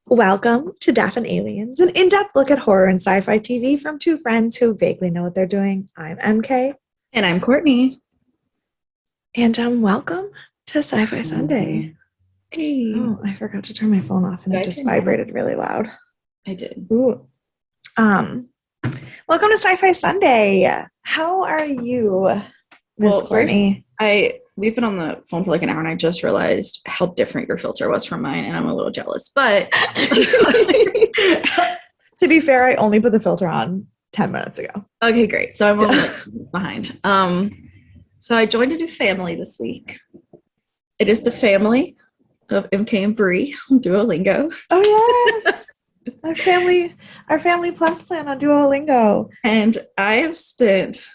Welcome to Death and Aliens, an in-depth look at horror and sci-fi TV from two friends who vaguely know what they're doing. I'm MK. And I'm Courtney. And welcome to Sci-Fi Sunday. Hey. Oh, I forgot to turn my phone off and it just vibrated really loud. I did. Ooh. Welcome to Sci-Fi Sunday. How are you, Miss Courtney? We've been on the phone for like an hour and I just realized how different your filter was from mine and I'm a little jealous. But to be fair, I only put the filter on 10 minutes ago. Okay, great. So I'm a little behind. So I joined a new family this week. It is the family of MK and Bree on Duolingo. Oh yes. Our family plus plan on Duolingo. And I have spent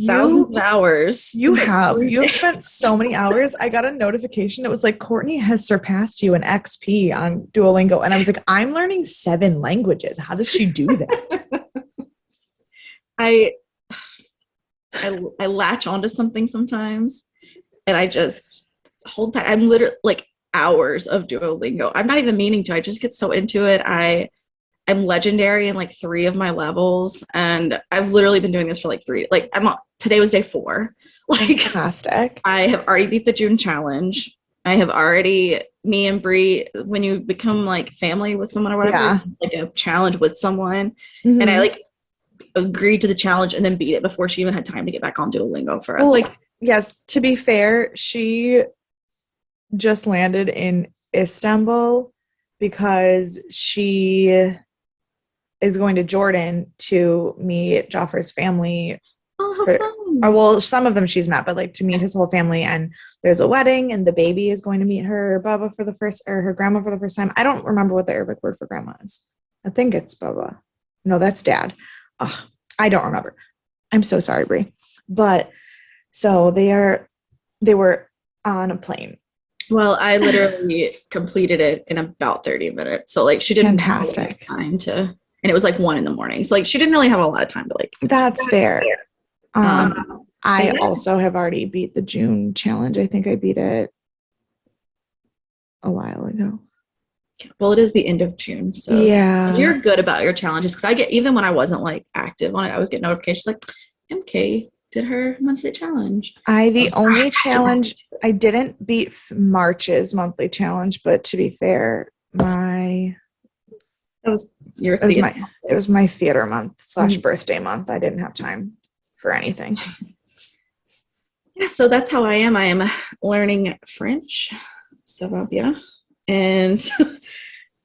thousands of hours. You have spent so many hours. I got a notification. It was like, Courtney has surpassed you in XP on Duolingo. And I was like, I'm learning 7 languages. How does she do that? I latch onto something sometimes and I just hold tight. I'm literally like hours of Duolingo. I'm not even meaning to. I just get so into it. I'm legendary in like 3 of my levels, and I've literally been doing this for like 3. Like today was day 4. Like fantastic. I have already beat the June challenge. Me and Bree, when you become like family with someone or whatever, like a challenge with someone, and I like agreed to the challenge and then beat it before she even had time to get back on Duolingo for us. Well, like, yes, to be fair, she just landed in Istanbul because she is going to Jordan to meet Joffrey's family. Well, some of them she's met, but like to meet his whole family. And there's a wedding, and the baby is going to meet her Baba for the first, or her grandma for the first time. I don't remember what the Arabic word for grandma is. I think it's Baba. No, that's dad. Oh, I don't remember. I'm so sorry, Brie. But so they were on a plane. Well, I literally completed it in about 30 minutes. So like she didn't have time to, and it was like 1 a.m. So like she didn't really have a lot of time to like. That's fair. I also have already beat the June challenge. I think I beat it a while ago. Well, it is the end of June, so yeah, you're good about your challenges, because I get, even when I wasn't like active on it, I was getting notifications like MK did her monthly challenge. The only challenge I didn't beat March's monthly challenge, but to be fair, it was my theater month / birthday month. I didn't have time for anything. Yeah, so that's how I am. I am learning French, ça va bien, and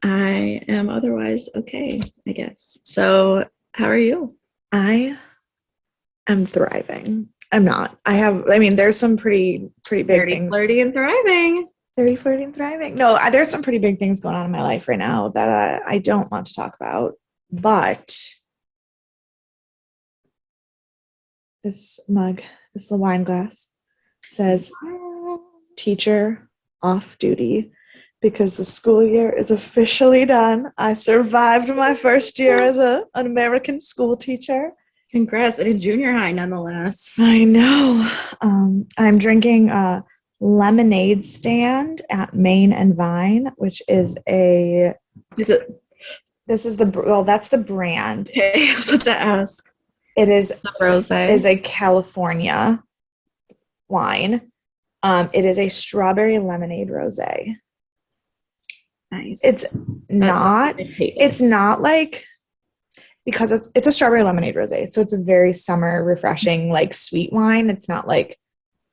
I am otherwise okay, I guess. So how are you? I am thriving. I'm not. There's some pretty big things. Flirty and thriving. No, there's some pretty big things going on in my life right now that I don't want to talk about. But this mug, this little wine glass, says teacher off duty because the school year is officially done. I survived my first year as an American school teacher. Congrats, and in junior high nonetheless. I know. I'm drinking a lemonade stand at Main and Vine, which is that's the brand. Okay, I was about to ask. It is the rosé. Is a California wine. It is a strawberry lemonade rosé. Nice. It's not like, because it's a strawberry lemonade rosé, so it's a very summer refreshing, like sweet wine. It's not like,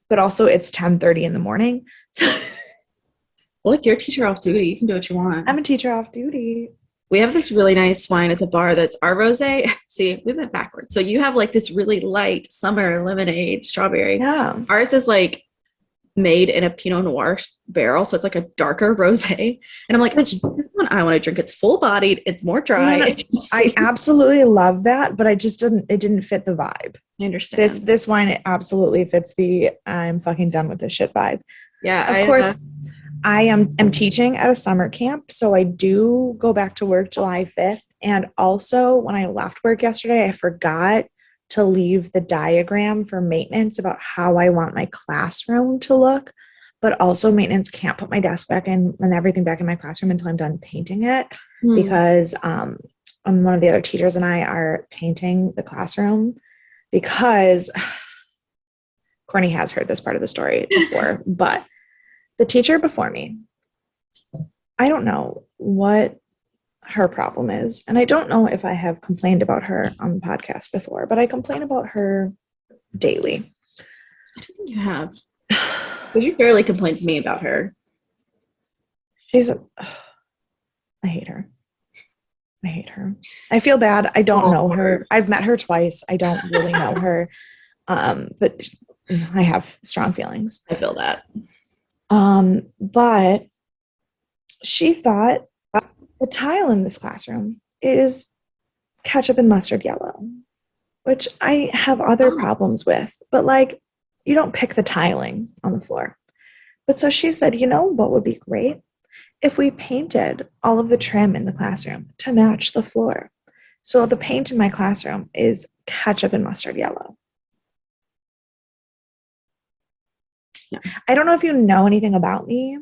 but also it's 10:30 in the morning. Well, like, you're a teacher off duty, you can do what you want. I'm a teacher off duty. We have this really nice wine at the bar that's our rosé. See, we went backwards. So you have like this really light summer lemonade strawberry. Yeah. Ours is like made in a Pinot Noir barrel, so it's like a darker rosé. And I'm like, this is one I want to drink. It's full bodied, it's more dry. I absolutely love that, but it didn't fit the vibe. I understand. This wine, it absolutely fits the I'm fucking done with this shit vibe. Yeah. Of course, I am teaching at a summer camp, so I do go back to work July 5th. And also, when I left work yesterday, I forgot to leave the diagram for maintenance about how I want my classroom to look. but also maintenance can't put my desk back in and everything back in my classroom until I'm done painting it because one of the other teachers and I are painting the classroom because Courtney has heard this part of the story before, but the teacher before me, I don't know what her problem is. And I don't know if I have complained about her on the podcast before, but I complain about her daily. I don't think you have. But you barely complained to me about her. I hate her. I hate her. I feel bad. I don't know her. I've met her twice. I don't really know her. But I have strong feelings. I feel that. But she thought the tile in this classroom is ketchup and mustard yellow, which I have other problems with. But like, you don't pick the tiling on the floor. But so she said, you know what would be great? If we painted all of the trim in the classroom to match the floor. So the paint in my classroom is ketchup and mustard yellow. Yeah. I don't know if you know anything about me,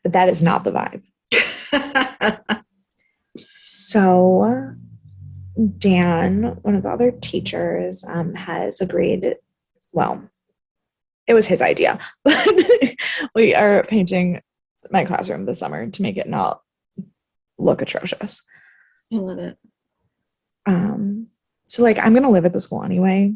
but that is not the vibe. So Dan, one of the other teachers, has agreed. Well, it was his idea, but we are painting my classroom this summer to make it not look atrocious. I love it. So like, I'm going to live at the school anyway.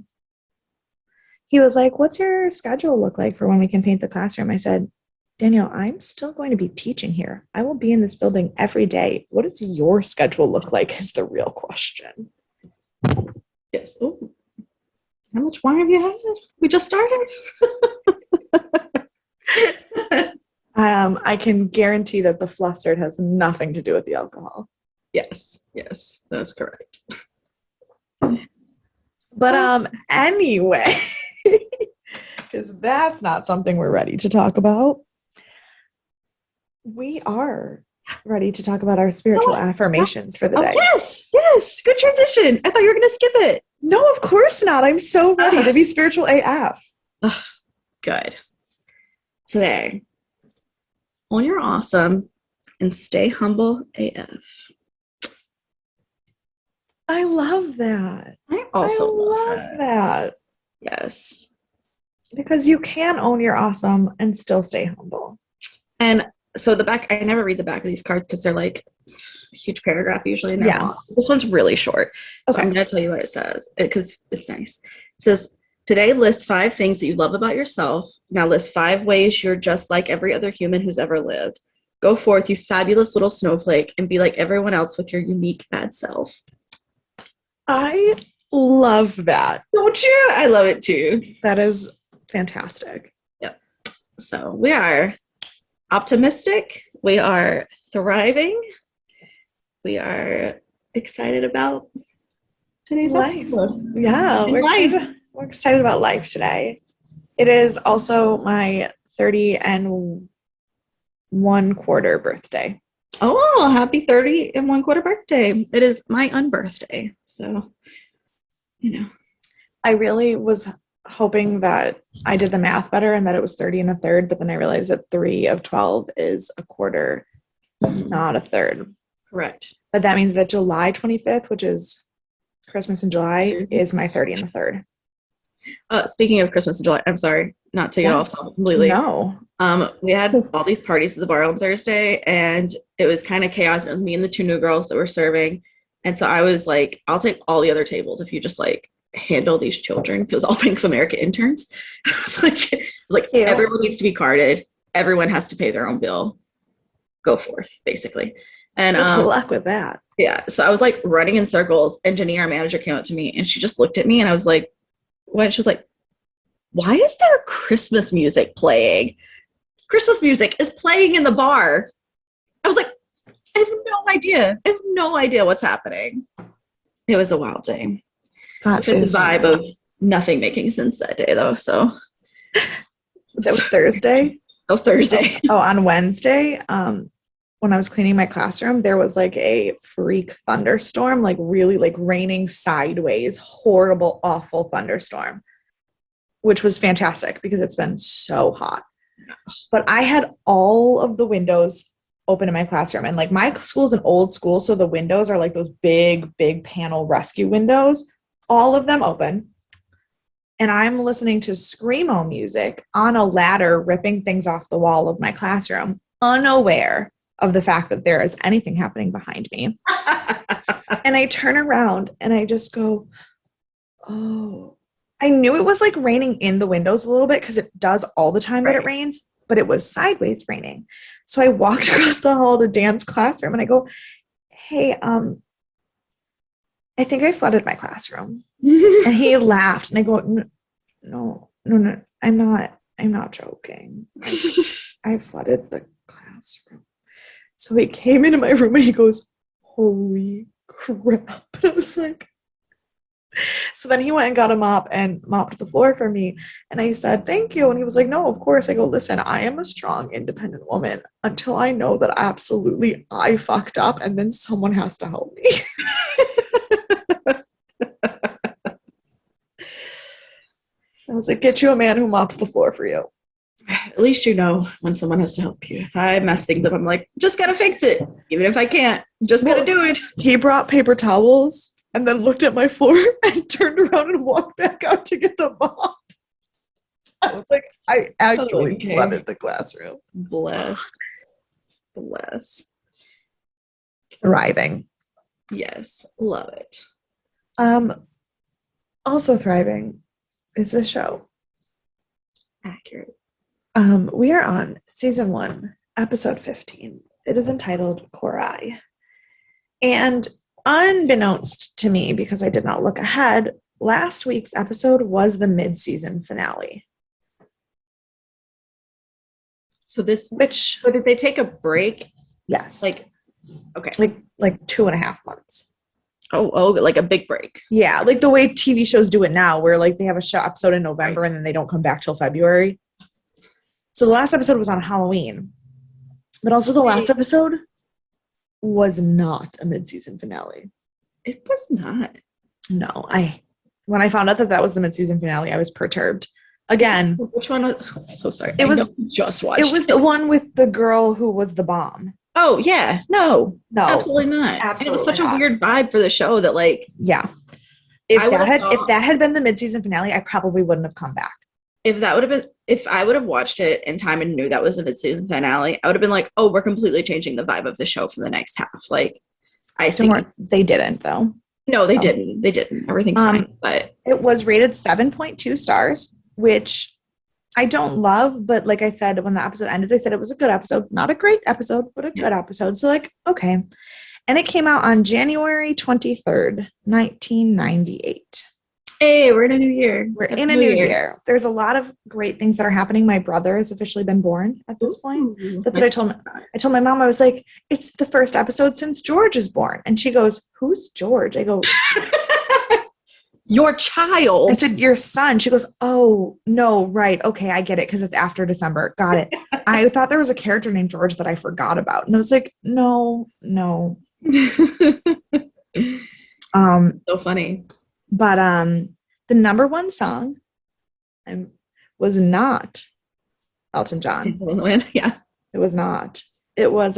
He was like, what's your schedule look like for when we can paint the classroom? I said, Danielle, I'm still going to be teaching here. I will be in this building every day. What does your schedule look like is the real question. Yes. Ooh. How much wine have you had? We just started. I can guarantee that the flustered has nothing to do with the alcohol. Yes, that's correct. But anyway, because that's not something we're ready to talk about. We are ready to talk about our spiritual affirmations for the day. Yes. Good transition. I thought you were going to skip it. No, of course not. I'm so ready to be spiritual AF. Good. Today, own your awesome and stay humble AF. I love that. I also love that. Yes. Because you can own your awesome and still stay humble. And so the back, I never read the back of these cards because they're like a huge paragraph usually. And long. This one's really short. So I'm going to tell you what it says because it's nice. It says, today list 5 things that you love about yourself. Now list 5 ways you're just like every other human who's ever lived. Go forth, you fabulous little snowflake, and be like everyone else with your unique bad self. I love that. Don't you? I love it too. That is fantastic. Yep. So we are optimistic. We are thriving. We are excited about today's life. Episode. Yeah, we're excited about life today. It is also my 30 and 1/4 birthday. Oh, happy 30 and 1/4 birthday. It is my unbirthday. So, I really was hoping that I did the math better and that it was 30 1/3, but then I realized that 3 of 12 is 1/4, not 1/3. Correct. But that means that July 25th, which is Christmas in July, is my 30 1/3. Speaking of Christmas in July, I'm sorry not to get off topic completely. No. We had all these parties at the bar on Thursday, and it was kind of chaos. It was me and the 2 new girls that were serving, and so I was like, "I'll take all the other tables if you just like handle these children." It was all Bank of America interns. I was like, everyone needs to be carded. Everyone has to pay their own bill. Go forth, basically. And good luck with that. Yeah. So I was like running in circles, and Jenny, our manager, came up to me, and she just looked at me, and I was like, "What?" She was like, "Why is there Christmas music playing?" Christmas music is playing in the bar. I was like, I have no idea. I have no idea what's happening. It was a wild day. That fit the vibe of nothing making sense that day, though. So that was Thursday. That was Thursday. Oh, on Wednesday, when I was cleaning my classroom, there was like a freak thunderstorm, like really like raining sideways, horrible, awful thunderstorm, which was fantastic because it's been so hot. But I had all of the windows open in my classroom. And like my school is an old school. So the windows are like those big panel rescue windows, all of them open. And I'm listening to screamo music on a ladder, ripping things off the wall of my classroom, unaware of the fact that there is anything happening behind me. And I turn around and I just go, oh, I knew it was like raining in the windows a little bit because it does all the time that it rains, but it was sideways raining. So I walked across the hall to Dan's classroom and I go, hey, I think I flooded my classroom. And he laughed and I go, no, I'm not joking. I flooded the classroom. So he came into my room and he goes, holy crap. And I was like, so then he went and got a mop and mopped the floor for me. And I said, thank you. And he was like, no, of course. I go, listen, I am a strong, independent woman until I know that absolutely I fucked up and then someone has to help me. I was like, get you a man who mops the floor for you. At least you know when someone has to help you. If I mess things up, I'm like, just gotta fix it. Even if I can't, just gotta do it. He brought paper towels and then looked at my floor and turned around and walked back out to get the mop. I was like, I actually flooded the classroom. Bless. Thriving. Yes, love it. Also thriving is the show. Accurate. We are on season 1, episode 15. It is entitled Korai. And unbeknownst to me, because I did not look ahead, last week's episode was the mid-season finale. So did they take a break? Yes. Like 2.5 months. Oh, like a big break. Yeah, like the way TV shows do it now, where like they have a show episode in November and then they don't come back till February. So the last episode was on Halloween, but also the last episode was not a mid-season finale. It was not. No, when I found out that was the mid-season finale, I was perturbed. Again, which one? I'm so sorry. It was just watched. It was the one with the girl who was the bomb. Oh yeah, no, absolutely not. Absolutely, it was such a weird vibe for the show that yeah. If that had been the mid-season finale, I probably wouldn't have come back. If I would have watched it in time and knew that was the mid-season finale, I would have been like, oh, we're completely changing the vibe of the show for the next half. Like, I see. They didn't though. No, they didn't. They didn't. Everything's fine. But it was rated 7.2 stars, which I don't love, but like I said, when the episode ended, I said it was a good episode. Not a great episode, but a good episode. So like, okay. And it came out on January 23rd, 1998. Hey, we're in a new year. We're in a new year. There's a lot of great things that are happening. My brother has officially been born at this point. That's what I told him. I told my mom, I was like, it's the first episode since George is born. And she goes, who's George? I go, your child. I said, your son. She goes, oh, no, right. Okay, I get it because it's after December. Got it. I thought there was a character named George that I forgot about. And I was like, no. So funny. But the number one song was not Elton John. Yeah. It was not. It was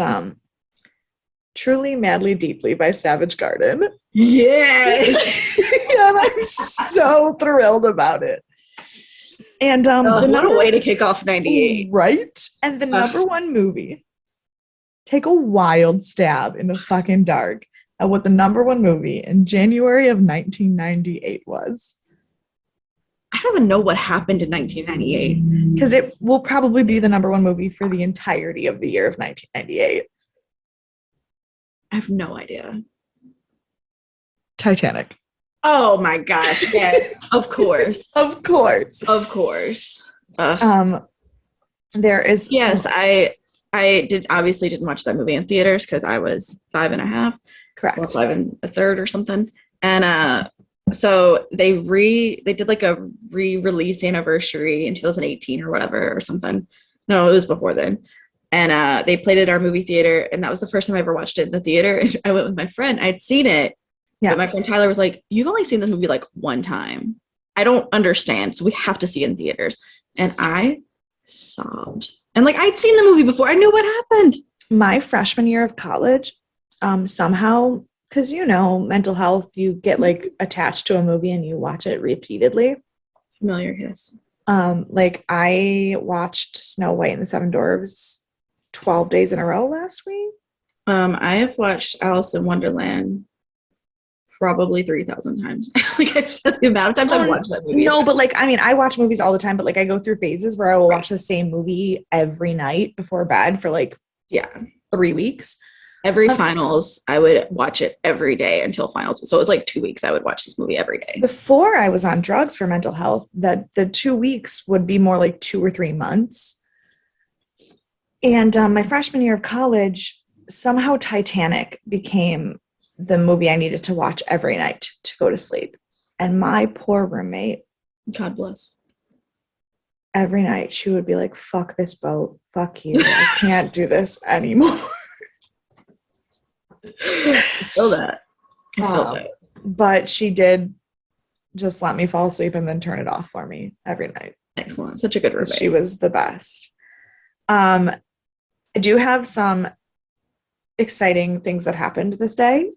Truly, Madly, Deeply by Savage Garden. Yes. And I'm so thrilled about it. And what a way to kick off 98. Right? And the number one movie. Take a wild stab in the fucking dark at what the number one movie in January of 1998 was. I don't even know what happened in 1998. Because it will probably be the number one movie for the entirety of the year of 1998. I have no idea. Titanic. Oh my gosh. Yes. Of course. Of course. There is. Yes, I obviously didn't watch that movie in theaters because I was 5.5. Correct. Or 5 1/3 or something. And so they did like a re-release anniversary in 2018 or whatever or something. No, it was before then. And they played it at our movie theater, and that was the first time I ever watched it in the theater. And I went with my friend. I'd seen it. Yeah. But my friend Tyler was like, you've only seen this movie like one time. I don't understand. So we have to see it in theaters. And I sobbed. And like I'd seen the movie before. I knew what happened. My freshman year of college, somehow, because mental health, you get like attached to a movie and you watch it repeatedly. Familiar, yes. Like I watched Snow White and the Seven Dwarfs 12 days in a row last week. I have watched Alice in Wonderland probably 3,000 times. Like the amount of times I've watched that movie. No, but like I watch movies all the time, but like I go through phases where I will watch the same movie every night before bed for like 3 weeks. Every finals, I would watch it every day until finals. So it was like 2 weeks I would watch this movie every day. Before I was on drugs for mental health, that the 2 weeks would be more like 2 or 3 months. And my freshman year of college, somehow Titanic became the movie I needed to watch every night to go to sleep. And my poor roommate, God bless, every night she would be like, fuck this boat, fuck you, I can't do this anymore. I feel that. But she did just let me fall asleep and then turn it off for me every night. Excellent. Such a good roommate. She was the best. I do have some exciting things that happened this day.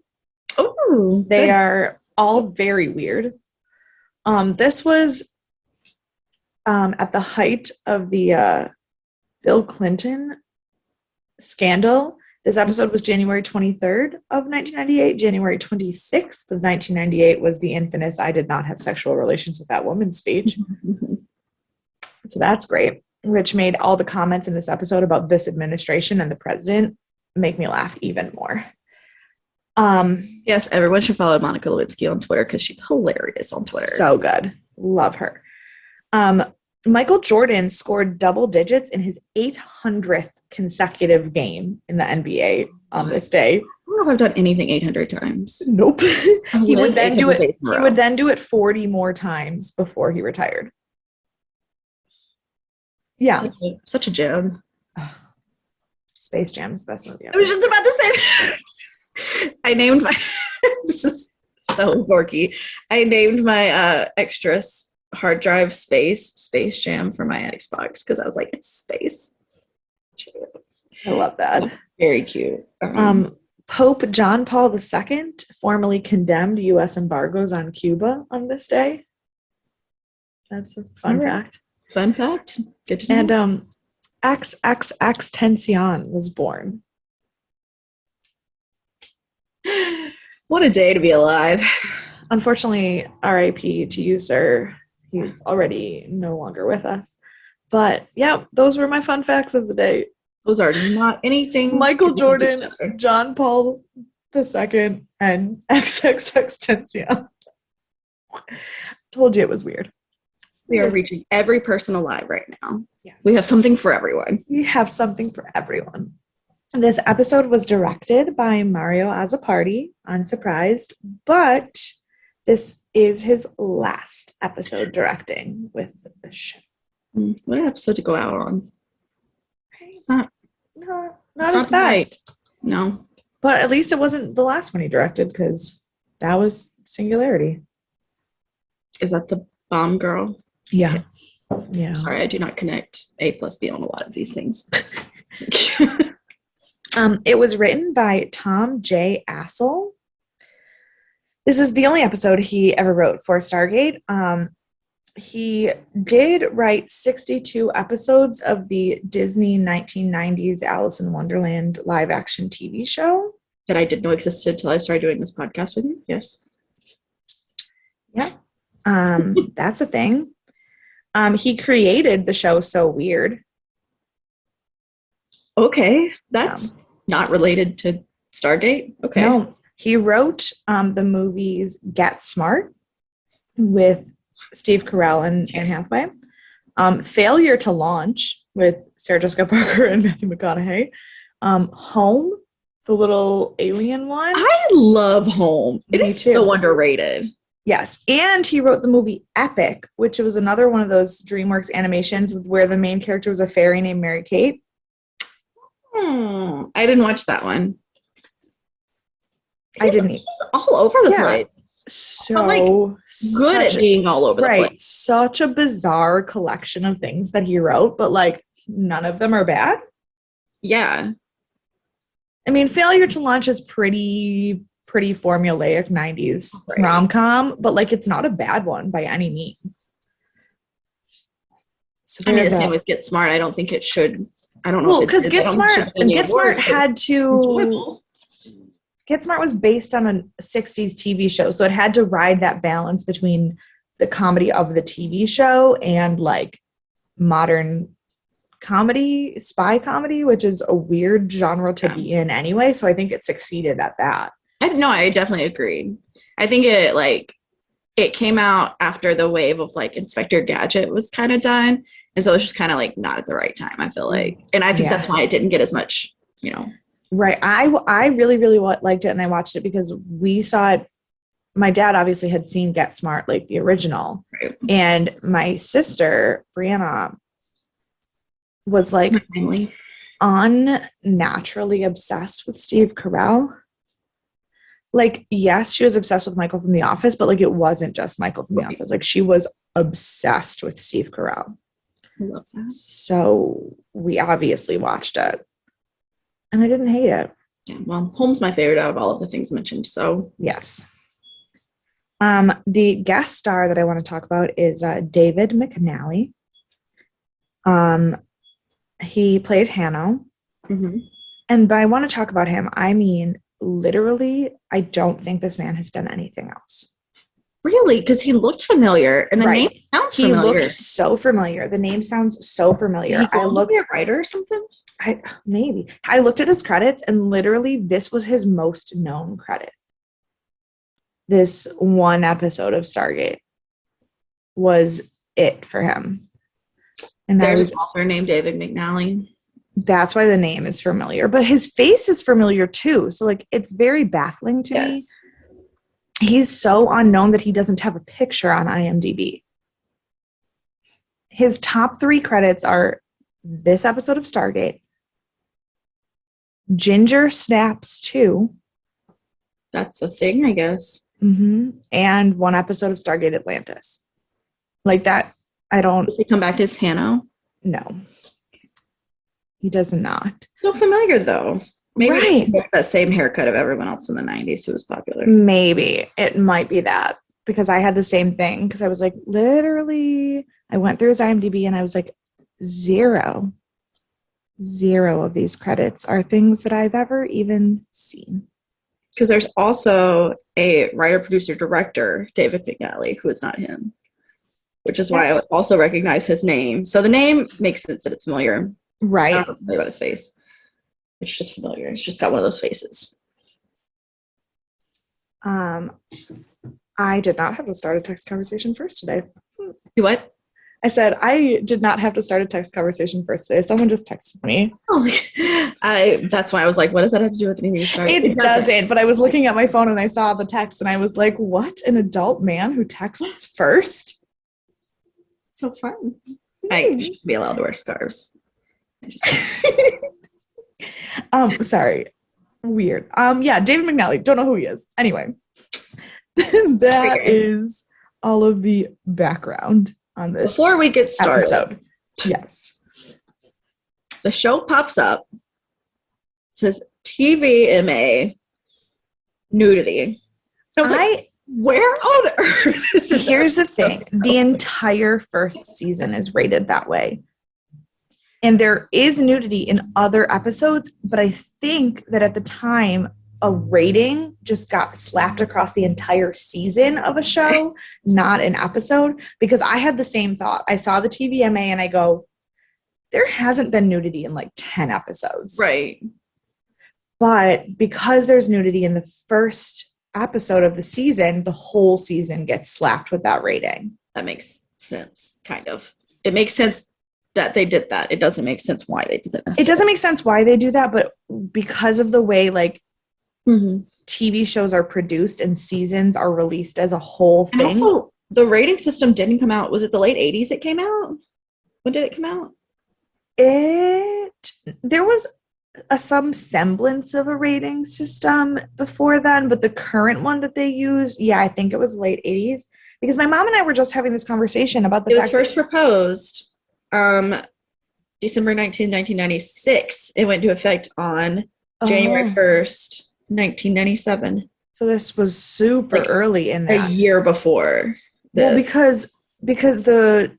Oh, they are all very weird. This was at the height of the Bill Clinton scandal. This episode was January 23rd of 1998. January 26th of 1998 was the infamous "I did not have sexual relations with that woman" speech. So that's great, which made all the comments in this episode about this administration and the president make me laugh even more. Yes, everyone should follow Monica Lewinsky on Twitter because she's hilarious on Twitter. So good. Love her. Michael Jordan scored double digits in his 800th consecutive game in the NBA on this day. I don't know if I've done anything 800 times. Nope. He would then do it. He would then do it 40 more times before he retired. Yeah. Such a gem. Space Jam is the best movie ever. I was just about to say I named my this is so dorky. I named my extra hard drive Space Jam for my Xbox because I was like, it's space. I love that. Very cute. Pope John Paul II formally condemned U.S. embargoes on Cuba on this day. That's a fun fact. Fun fact. Good to know. And XXX Tentacion was born. What a day to be alive. Unfortunately, RIP to you, sir. He's already no longer with us. But yeah, those were my fun facts of the day. Those are not anything. Michael Jordan, John Paul II, and XXX Tentacion. Told you it was weird. We are reaching every person alive right now. Yes. We have something for everyone. We have something for everyone. This episode was directed by Mario Azzopardi, unsurprised, but this is his last episode directing with the show. What an episode to go out on. It's not his best. No. But at least it wasn't the last one he directed because that was Singularity. Is that the bomb girl? Yeah. Yeah. Sorry, I do not connect A plus B on a lot of these things. It was written by Tom J. Assel. This is the only episode he ever wrote for Stargate. He did write 62 episodes of the Disney 1990s Alice in Wonderland live-action TV show. That I didn't know existed until I started doing this podcast with you. Yes. Yeah. That's a thing. He created the show So Weird. Okay. That's not related to Stargate. Okay. No. He wrote the movies Get Smart with Steve Carell and Anne Hathaway. Failure to Launch with Sarah Jessica Parker and Matthew McConaughey. Home, the little alien one. I love Home. It is so underrated. Yes. And he wrote the movie Epic, which was another one of those DreamWorks animations where the main character was a fairy named Mary Kate. I didn't watch that one. I didn't. It's all over the place. so good at such being all over the right, place. such a bizarre collection of things that he wrote, but like none of them are bad. Yeah. I mean, Failure to Launch is pretty formulaic 90s Right. rom-com, but like it's not a bad one by any means. So I mean, the there's same with Get Smart. I don't think it should. I don't know. well, if because it did. I Get don't think it Smart should win the Get Smart award, but had it's to enjoyable. Get Smart was based on a 60s TV show, so it had to ride that balance between the comedy of the TV show and like modern comedy, spy comedy, which is a weird genre to be in anyway. So I think it succeeded at that. I definitely agree. I think it came out after the wave of like Inspector Gadget was kind of done. And so it's just kind of like not at the right time, I feel like. And I think that's why it didn't get as much, Right. I really, really liked it, and I watched it because we saw it. My dad obviously had seen Get Smart, like the original. Right. And my sister, Brianna, was like unnaturally obsessed with Steve Carell. Like, yes, she was obsessed with Michael from The Office, but like it wasn't just Michael from The Office. Like she was obsessed with Steve Carell. I love that. So we obviously watched it. And I didn't hate it. Yeah, well, Home's my favorite out of all of the things mentioned. So yes. The guest star that I want to talk about is David McNally. He played Hanno. Mm-hmm. And by I want to talk about him, I mean literally, I don't think this man has done anything else. Really? Because he looked familiar, and the name sounds familiar. He looked so familiar. The name sounds so familiar. Did he go to be a writer or something? Maybe. I looked at his credits, and literally, this was his most known credit. This one episode of Stargate was it for him. And there's an author named David McNally. That's why the name is familiar, but his face is familiar too. So like, it's very baffling to me. He's so unknown that he doesn't have a picture on IMDb. His top 3 credits are this episode of Stargate, Ginger Snaps 2. That's a thing, I guess. And one episode of Stargate Atlantis. Like that, I don't... Does he come back as Hanno? No. He does not. So familiar, though. Maybe he has that same haircut of everyone else in the 90s who was popular. Maybe. It might be that. Because I had the same thing. Because I was like, literally, I went through his IMDb and I was like, zero of these credits are things that I've ever even seen. Because there's also a writer, producer, director, David McNally, who is not him. Which is why I also recognize his name. So the name makes sense that it's familiar. Right. I don't know about his face. It's just familiar. It's just got one of those faces. I did not have to start a text conversation first today. You what? I said I did not have to start a text conversation first today. Someone just texted me. That's why I was like, what does that have to do with anything? It doesn't, but I was looking at my phone and I saw the text and I was like, what? An adult man who texts first? So fun. I should be allowed to wear scarves. Sorry. Weird. Yeah, David McNally. Don't know who he is. Anyway, that is all of the background on this. Before we get started, episode. Yes. The show pops up. It says TVMA nudity. I was like, where on earth is this? Here's the thing. The entire first season is rated that way. And there is nudity in other episodes, but I think that at the time, a rating just got slapped across the entire season of a show, not an episode, because I had the same thought. I saw the TVMA and I go, there hasn't been nudity in like 10 episodes. Right. But because there's nudity in the first episode of the season, the whole season gets slapped with that rating. That makes sense, kind of. It makes sense that they did that. It doesn't make sense why they did that. It doesn't make sense why they do that, but because of the way like TV shows are produced and seasons are released as a whole thing. And also, the rating system didn't come out. Was it the late 80s it came out? When did it come out? There was some semblance of a rating system before then, but the current one that they use, yeah, I think it was late 80s. Because my mom and I were just having this conversation about the It was fact first proposed December 19th, 1996. It went into effect on January 1st, 1997. So this was super Like, early in a that. year before this. Well, because the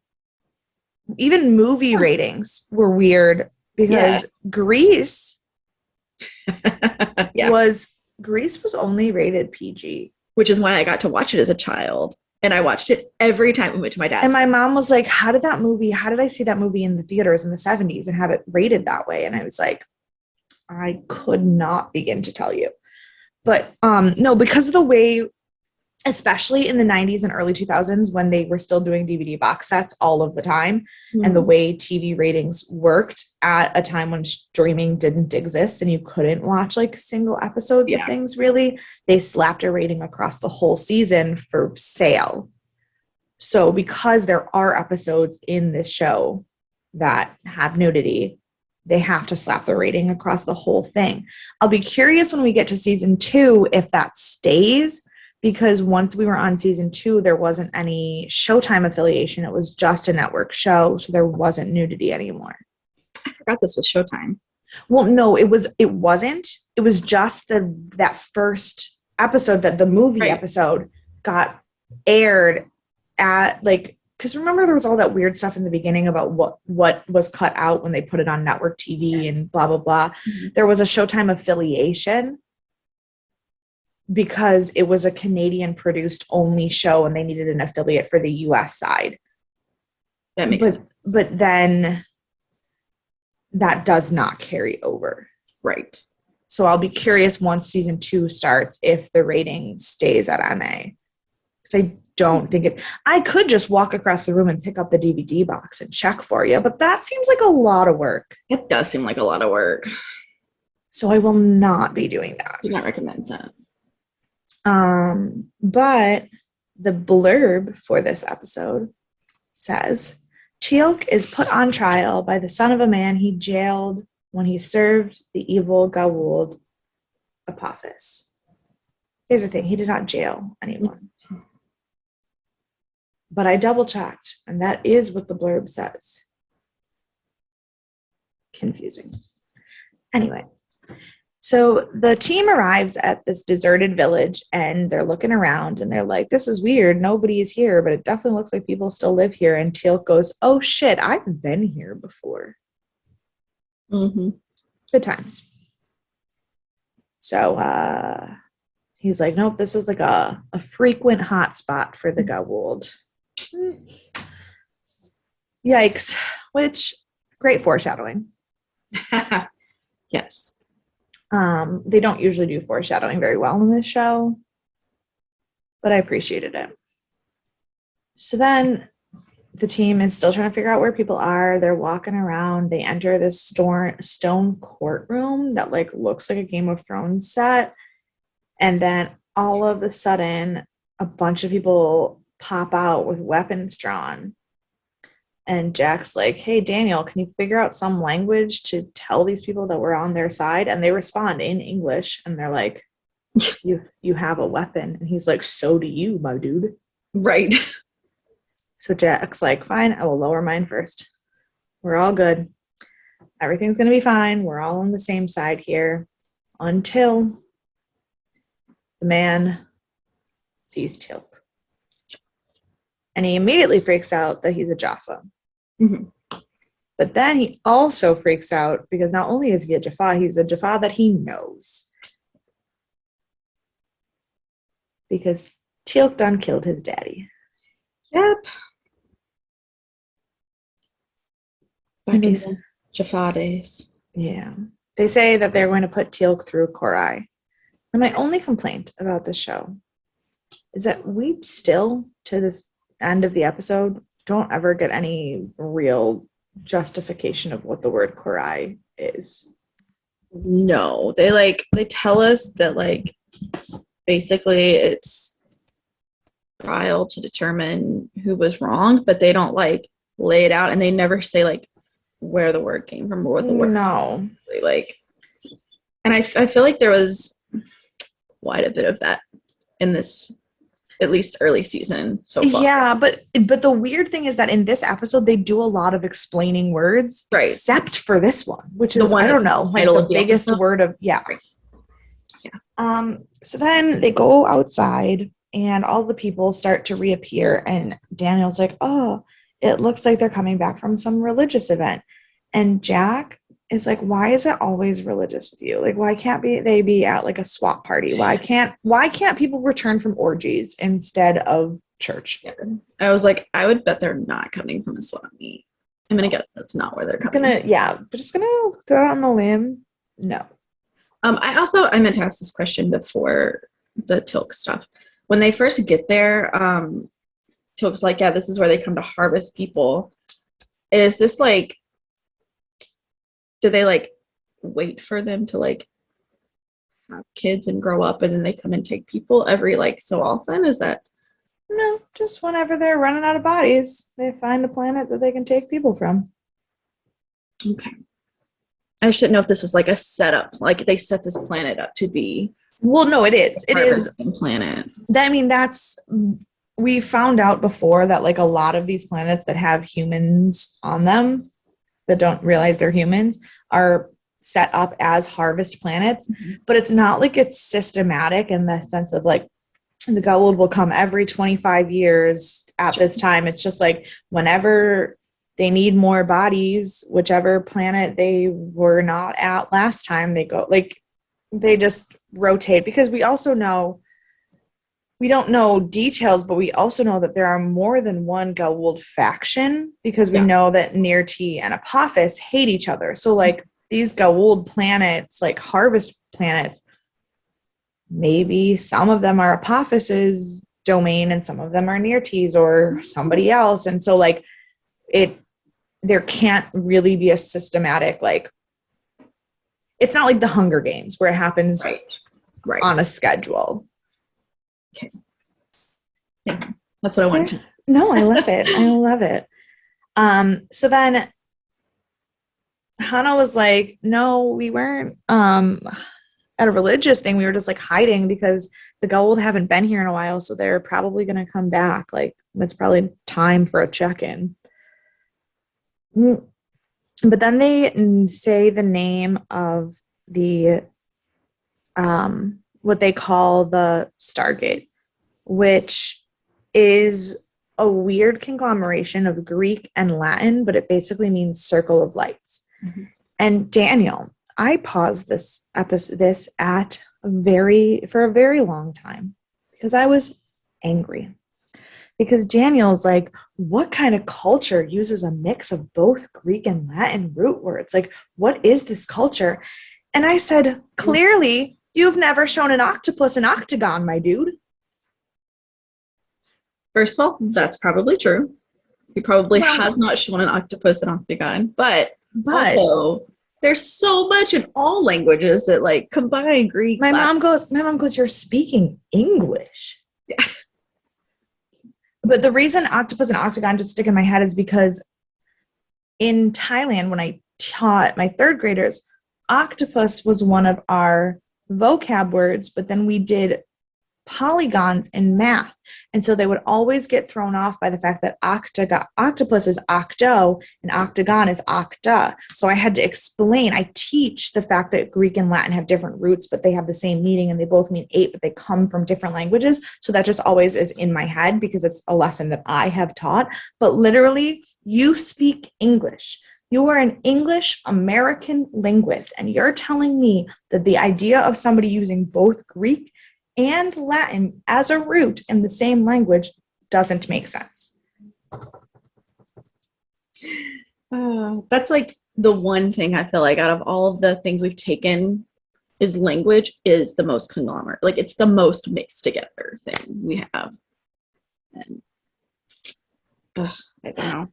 even movie ratings were weird because Grease was only rated PG. Which is why I got to watch it as a child. And I watched it every time we went to my dad's. And my mom was like, how did I see that movie in the theaters in the 70s and have it rated that way? And I was like, I could not begin to tell you. But no, because of the way, especially in the 90s and early 2000s when they were still doing DVD box sets all of the time, and the way TV ratings worked at a time when streaming didn't exist and you couldn't watch like single episodes of things really, they slapped a rating across the whole season for sale. So because there are episodes in this show that have nudity, they have to slap the rating across the whole thing. I'll be curious when we get to season 2 if that stays, because once we were on season 2, there wasn't any Showtime affiliation. It was just a network show, so there wasn't nudity anymore. I forgot this was Showtime. Well, no, it wasn't. It was just that first episode, that the movie episode got aired at, like, because remember there was all that weird stuff in the beginning about what was cut out when they put it on network TV and blah, blah, blah. Mm-hmm. There was a Showtime affiliation because it was a Canadian produced only show and they needed an affiliate for the US side. That makes sense. But then that does not carry over. Right. So I'll be curious once season 2 starts if the rating stays at MA. Because I don't think I could just walk across the room and pick up the DVD box and check for you, but that seems like a lot of work. It does seem like a lot of work. So I will not be doing that. Do not recommend that. But the blurb for this episode says, Teal'c is put on trial by the son of a man he jailed when he served the evil Goa'uld Apophis. Here's the thing, he did not jail anyone. But I double-checked, and that is what the blurb says. Confusing. Anyway, so the team arrives at this deserted village, and they're looking around, and they're like, this is weird. Nobody is here, but it definitely looks like people still live here. And Teal'c goes, oh, shit, I've been here before. Mm-hmm. Good times. So he's like, nope, this is like a frequent hotspot for the Goa'uld. Yikes. Which, great foreshadowing. Yes. They don't usually do foreshadowing very well in this show, but I appreciated it. So then the team is still trying to figure out where people are. They're walking around. They enter this stone courtroom that like looks like a Game of Thrones set. And then all of a sudden, a bunch of people pop out with weapons drawn. And Jack's like, hey, Daniel, can you figure out some language to tell these people that we're on their side? And they respond in English. And they're like, you have a weapon. And he's like, so do you, my dude. Right. So Jack's like, fine, I will lower mine first. We're all good. Everything's going to be fine. We're all on the same side here. Until the man sees Teal'c. And he immediately freaks out that he's a Jaffa. Mm-hmm. But then he also freaks out because not only is he a Jaffa, he's a Jaffa that he knows. Because Teal'c done killed his daddy. Yep. Back in the Jaffa days. Yeah. They say that they're going to put Teal'c through Korai. And my only complaint about this show is that we still, to this end of the episode, don't ever get any real justification of what the word Korai is. No, they tell us that like basically it's trial to determine who was wrong, but they don't like lay it out, and they never say like where the word came from or what the word no like. And I feel like there was quite a bit of that in this, at least early season so far. Yeah, but the weird thing is that in this episode they do a lot of explaining words, Right. except for this one, which The is one I don't know, like title the of the biggest episode. word of yeah. Right. So then they go outside and all the people start to reappear and Daniel's like, "Oh, it looks like they're coming back from some religious event." And Jack is like, "Why is it always religious with you? Like why can't they be at like a swap party? Why can't people return from orgies instead of church?" Yeah. I was like, I would bet they're not coming from a swap meet. I'm gonna guess that's not where they're coming. But just gonna throw it on the limb. No. I meant to ask this question before the Tilk stuff. When they first get there, Tilk's like, yeah, this is where they come to harvest people. Is this like, do they like wait for them to like have kids and grow up and then they come and take people every like so often? Is that? No, just whenever they're running out of bodies, they find a planet that they can take people from. Okay. I should know if this was like a setup, like they set this planet up to be. Well, no, it is. It is planet. I mean, we found out before that like a lot of these planets that have humans on them that don't realize they're humans are set up as harvest planets, but it's not like it's systematic in the sense of like the Goa'uld will come every 25 years at this time. It's just like whenever they need more bodies, whichever planet they were not at last time, they go, like, they just rotate. Because we also know, we don't know details, but we also know that there are more than one Goa'uld faction, because we know that Nirti and Apophis hate each other. So, like, these Goa'uld planets, like harvest planets, maybe some of them are Apophis's domain and some of them are Nirti's or somebody else. And so, like, there can't really be a systematic, like, it's not like the Hunger Games where it happens right. on a schedule. Okay. Yeah, that's what I wanted to. No, I love it. I love it. So then Hannah was like, no, we weren't at a religious thing. We were just like hiding because the Goa'uld haven't been here in a while, so they're probably going to come back. Like, it's probably time for a check-in. But then they say the name of the what they call the Stargate, which is a weird conglomeration of Greek and Latin, but it basically means circle of lights. Mm-hmm. And Daniel, I paused this episode for a very long time because I was angry. Because Daniel's like, what kind of culture uses a mix of both Greek and Latin root words? Like, what is this culture? And I said, clearly, you've never shown an octopus an octagon, my dude. First of all, that's probably true. He probably has not shown an octopus an octagon, but also there's so much in all languages that like combine Greek. My mom goes, you're speaking English. Yeah. But the reason octopus and octagon just stick in my head is because in Thailand, when I taught my third graders, octopus was one of our vocab words, but then we did polygons in math. And so they would always get thrown off by the fact that octopus is octo and octagon is octa. So I had to explain, I teach the fact that Greek and Latin have different roots, but they have the same meaning and they both mean 8, but they come from different languages. So that just always is in my head because it's a lesson that I have taught. But literally, you speak English. You are an English American linguist, and you're telling me that the idea of somebody using both Greek and Latin as a root in the same language doesn't make sense. That's like the one thing I feel like out of all of the things we've taken is language is the most conglomerate. Like, it's the most mixed together thing we have. And I don't know.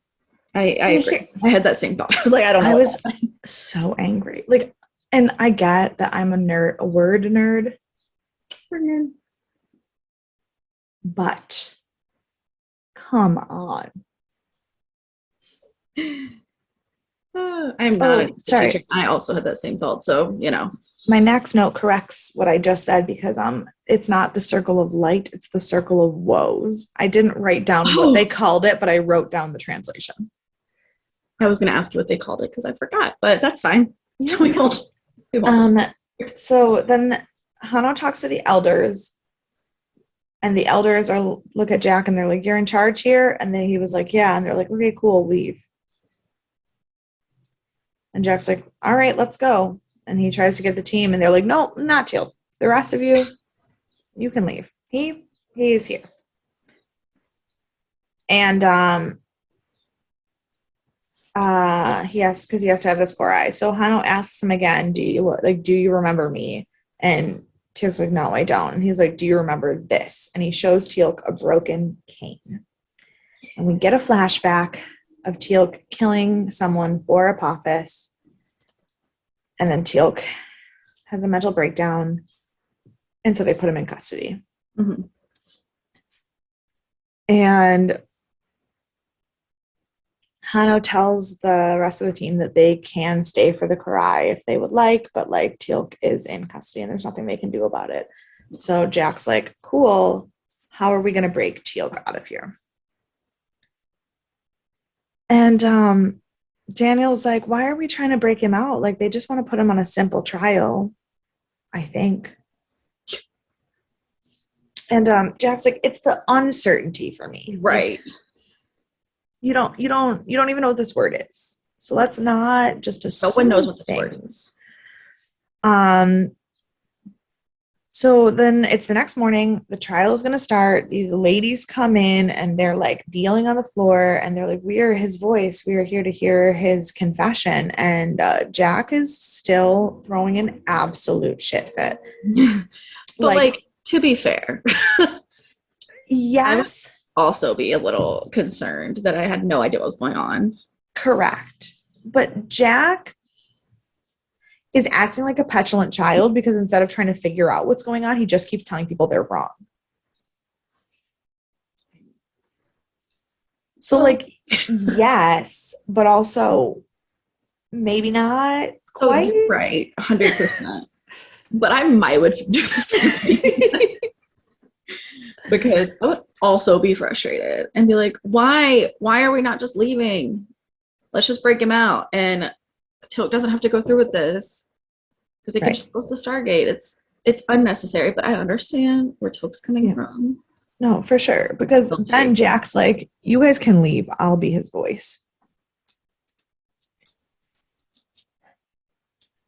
I agree. I had that same thought. I was like, I don't know. I was so angry. Like, and I get that I'm a word nerd. But come on. I'm not. Sorry. I also had that same thought. So, you know. My next note corrects what I just said because it's not the Circle of Light, it's the Circle of Woes. I didn't write down what they called it, but I wrote down the translation. I was going to ask you what they called it because I forgot, but that's fine. Yeah. So then Hano talks to the elders, and the elders look at Jack and they're like, "You're in charge here?" And then he was like, "Yeah." And they're like, "Okay, cool, leave." And Jack's like, "All right, let's go." And he tries to get the team, and they're like, "No, not Teal. The rest of you, you can leave. He is here." And he has to have this core eye. So Hano asks him again, do you remember me? And Teal'c's like, "No, I don't." And he's like, "Do you remember this?" And he shows Teal'c a broken cane. And we get a flashback of Teal'c killing someone for Apophis. And then Teal'c has a mental breakdown. And so they put him in custody. Mm-hmm. And Hano tells the rest of the team that they can stay for the Karai if they would like, but like Teal'c is in custody and there's nothing they can do about it. So Jack's like, "Cool. How are we going to break Teal'c out of here?" And Daniel's like, "Why are we trying to break him out? Like, they just want to put him on a simple trial, I think." And Jack's like, "It's the uncertainty for me." Right. Like, you don't even know what this word is. So let's not just assume. No one knows what this word is. So then it's the next morning. The trial is going to start. These ladies come in and they're like kneeling on the floor and they're like, "We are his voice. We are here to hear his confession." And Jack is still throwing an absolute shit fit. But like, to be fair, yes, also be a little concerned that I had no idea what was going on. Correct. But Jack is acting like a petulant child because instead of trying to figure out what's going on, he just keeps telling people they're wrong. So like, yes, but also maybe not quite. You're right, 100%. But I might would do the same thing. Because I would also be frustrated and be like, why are we not just leaving? Let's just break him out. And Teal'c doesn't have to go through with this because they can just close the Stargate. It's unnecessary, but I understand where Teal'c's coming from. No, for sure. Because then Jack's like, "You guys can leave. I'll be his voice."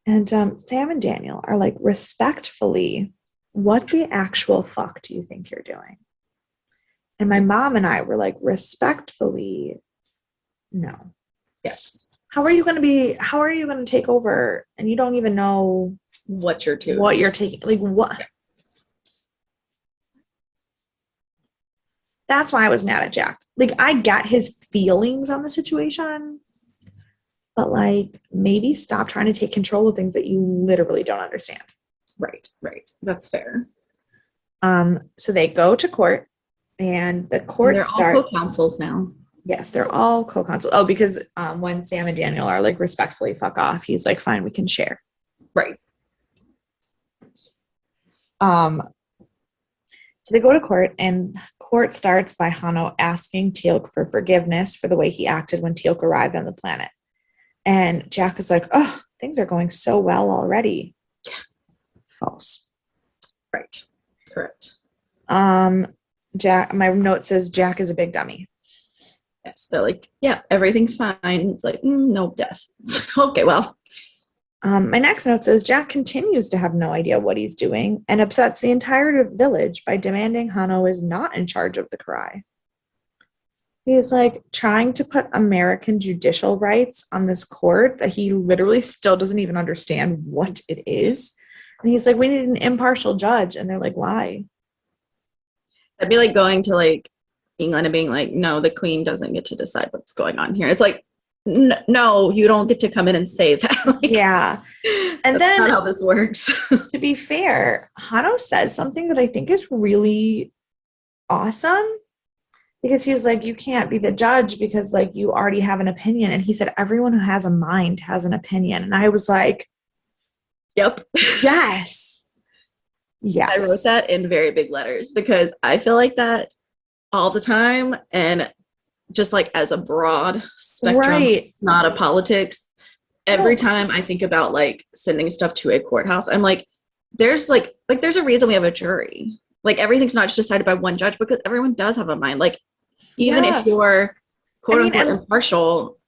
And Sam and Daniel are like, "Respectfully, what the actual fuck do you think you're doing?" And my mom and I were like, "Respectfully, no." Yes. How are you going to take over and you don't even know what you're taking? Like, what? That's why I was mad at Jack. Like, I get his feelings on the situation, but like, maybe stop trying to take control of things that you literally don't understand. Right. That's fair. So they go to court, and the court they're all co-counsels now. Yes, they're all co-counsel. Oh, because when Sam and Daniel are like, "Respectfully, fuck off," he's like, "Fine, we can share." Right. So they go to court, and court starts by Hano asking Teal'c for forgiveness for the way he acted when Teal'c arrived on the planet. And Jack is like, "Oh, things are going so well already." False. Right. Correct. Jack, my note says Jack is a big dummy. Yes, they're like, "Yeah, everything's fine." It's like, no, death. Okay, well. My next note says Jack continues to have no idea what he's doing and upsets the entire village by demanding Hano is not in charge of the Karai. He is like trying to put American judicial rights on this court that he literally still doesn't even understand what it is. And he's like, "We need an impartial judge." And they're like, "Why?" That'd be like going to like England and being like, "No, the Queen doesn't get to decide what's going on here." It's like, no, you don't get to come in and say that. Like, yeah. And that's then not how this works. To be fair, Hano says something that I think is really awesome, because he's like, "You can't be the judge because like you already have an opinion." And he said, "Everyone who has a mind has an opinion." And I was like, Yep. Yes. Yes. I wrote that in very big letters because I feel like that all the time. And just like as a broad spectrum, Right. not a politics, every No. time I think about like sending stuff to a courthouse, I'm like, there's there's a reason we have a jury. Like everything's not just decided by one judge because everyone does have a mind. Like even Yeah. if you're quote I mean, unquote and impartial,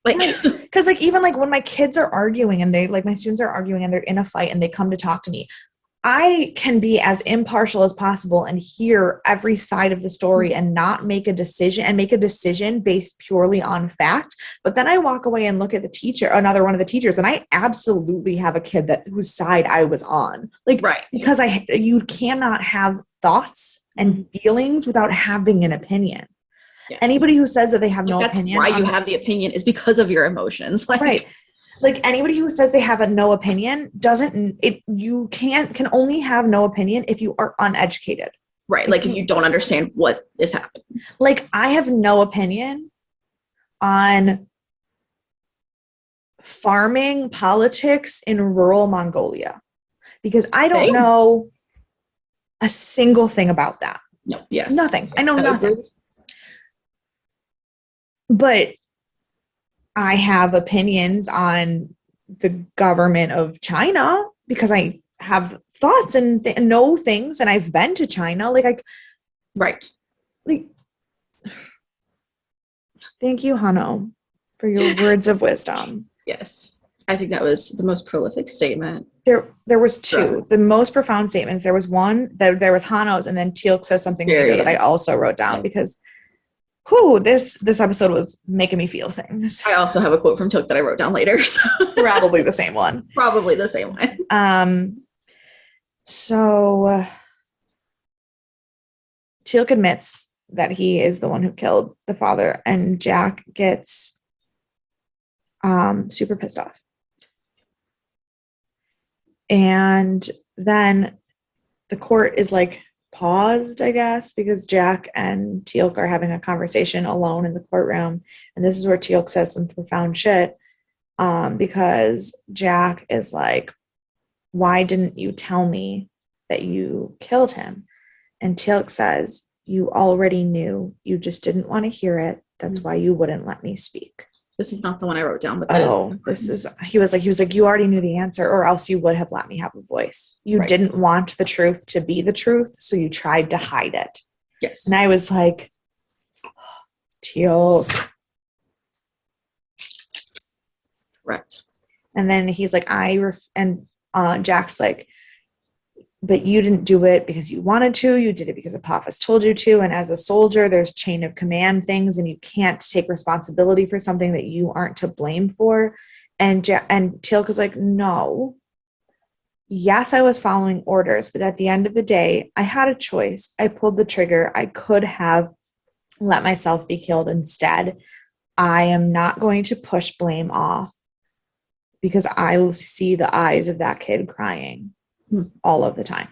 like because like even like when my kids are arguing and they like my students are arguing and they're in a fight and they come to talk to me, I can be as impartial as possible and hear every side of the story and not make a decision and make a decision based purely on fact. But then I walk away and look at the teacher, another one of the teachers, and I absolutely have a kid that whose side I was on. Like, right. because you cannot have thoughts and feelings without having an opinion. Yes. Anybody who says that they have like no that's opinion, why you have the opinion is because of your emotions. Like, right. Like anybody who says they have a no opinion you can only have no opinion if you are uneducated. Right. Like if you don't understand what is happening. Like I have no opinion on farming politics in rural Mongolia because I don't know a single thing about that. No, yes. Nothing. I know nothing. But I have opinions on the government of China because I have thoughts and know things, and I've been to China. Right. Like, thank you, Hano, for your words of wisdom. Yes, I think that was the most prolific statement. There was two. The most profound statements. There was one that there was Hano's, and then Teal'c says something later that I also wrote down because. This episode was making me feel things. I also have a quote from Teal'c that I wrote down later. So. Probably the same one. Probably the same one. So Teal'c admits that he is the one who killed the father, and Jack gets super pissed off. And then the court is like paused, I guess, because Jack and Teal'c are having a conversation alone in the courtroom. And this is where Teal'c says some profound shit because Jack is like, why didn't you tell me that you killed him? And Teal'c says, you already knew. You just didn't want to hear it. That's why you wouldn't let me speak. This is not the one I wrote down, but he was like, you already knew the answer, or else you would have let me have a voice. You didn't want the truth to be the truth, so you tried to hide it. Yes. And I was like, Teal'c. Right. And then he's like, Jack's like, but you didn't do it because you wanted to. You did it because Apophis told you to. And as a soldier, there's chain of command things, and you can't take responsibility for something that you aren't to blame for. And Teal'c is like, no. Yes, I was following orders, but at the end of the day, I had a choice. I pulled the trigger. I could have let myself be killed instead. I am not going to push blame off because I see the eyes of that kid crying all of the time.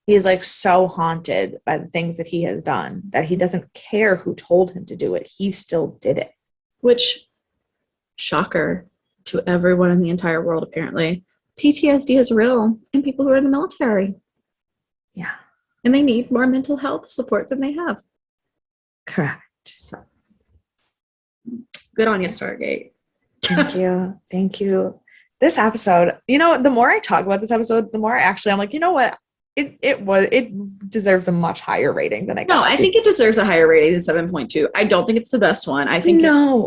He's like so haunted by the things that he has done that he doesn't care who told him to do it. He still did it. Which, shocker to everyone in the entire world, apparently, PTSD is real in people who are in the military. Yeah. And they need more mental health support than they have. Correct. So, good on you, Stargate. Thank you. Thank you. This episode, the more I talk about this episode, the more I'm like, you know what? It deserves a much higher rating than I got. No, I think it deserves a higher rating than 7.2. I don't think it's the best one. I think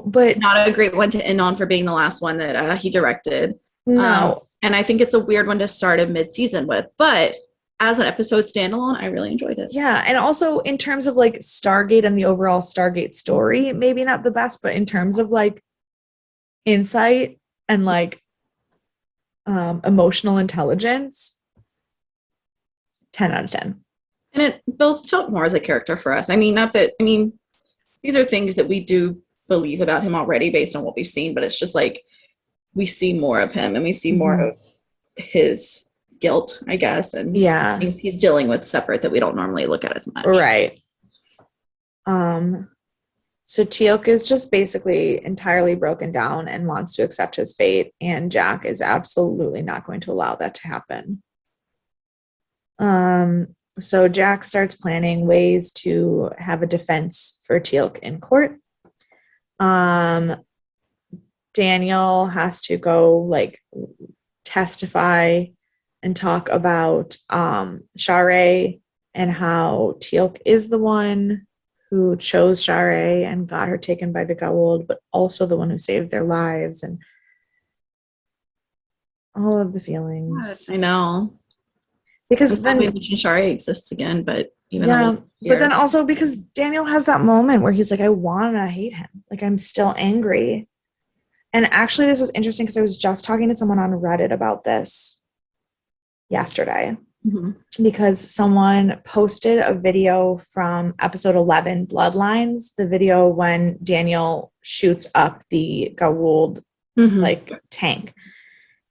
but not a great one to end on for being the last one that he directed. No. And I think it's a weird one to start a mid-season with, but as an episode standalone, I really enjoyed it. Yeah, and also in terms of like Stargate and the overall Stargate story, maybe not the best, but in terms of like insight and like emotional intelligence, 10 out of 10. And it builds Tilt more as a character for us. These are things that we do believe about him already based on what we've seen, but it's just like we see more of him and we see more of his guilt, I guess, and things he's dealing with separate that we don't normally look at as much. Right. So Teal'c is just basically entirely broken down and wants to accept his fate, and Jack is absolutely not going to allow that to happen. So Jack starts planning ways to have a defense for Teal'c in court. Daniel has to go like testify and talk about Sharae and how Teal'c is the one who chose Sharae and got her taken by the Goa'uld, but also the one who saved their lives, and all of the feelings. I know. Because then Sharae exists again, but but then also because Daniel has that moment where he's like, I want to hate him. Like, I'm still angry. And actually, this is interesting because I was just talking to someone on Reddit about this yesterday. Because someone posted a video from episode 11, Bloodlines, the video when Daniel shoots up the Goa'uld like tank.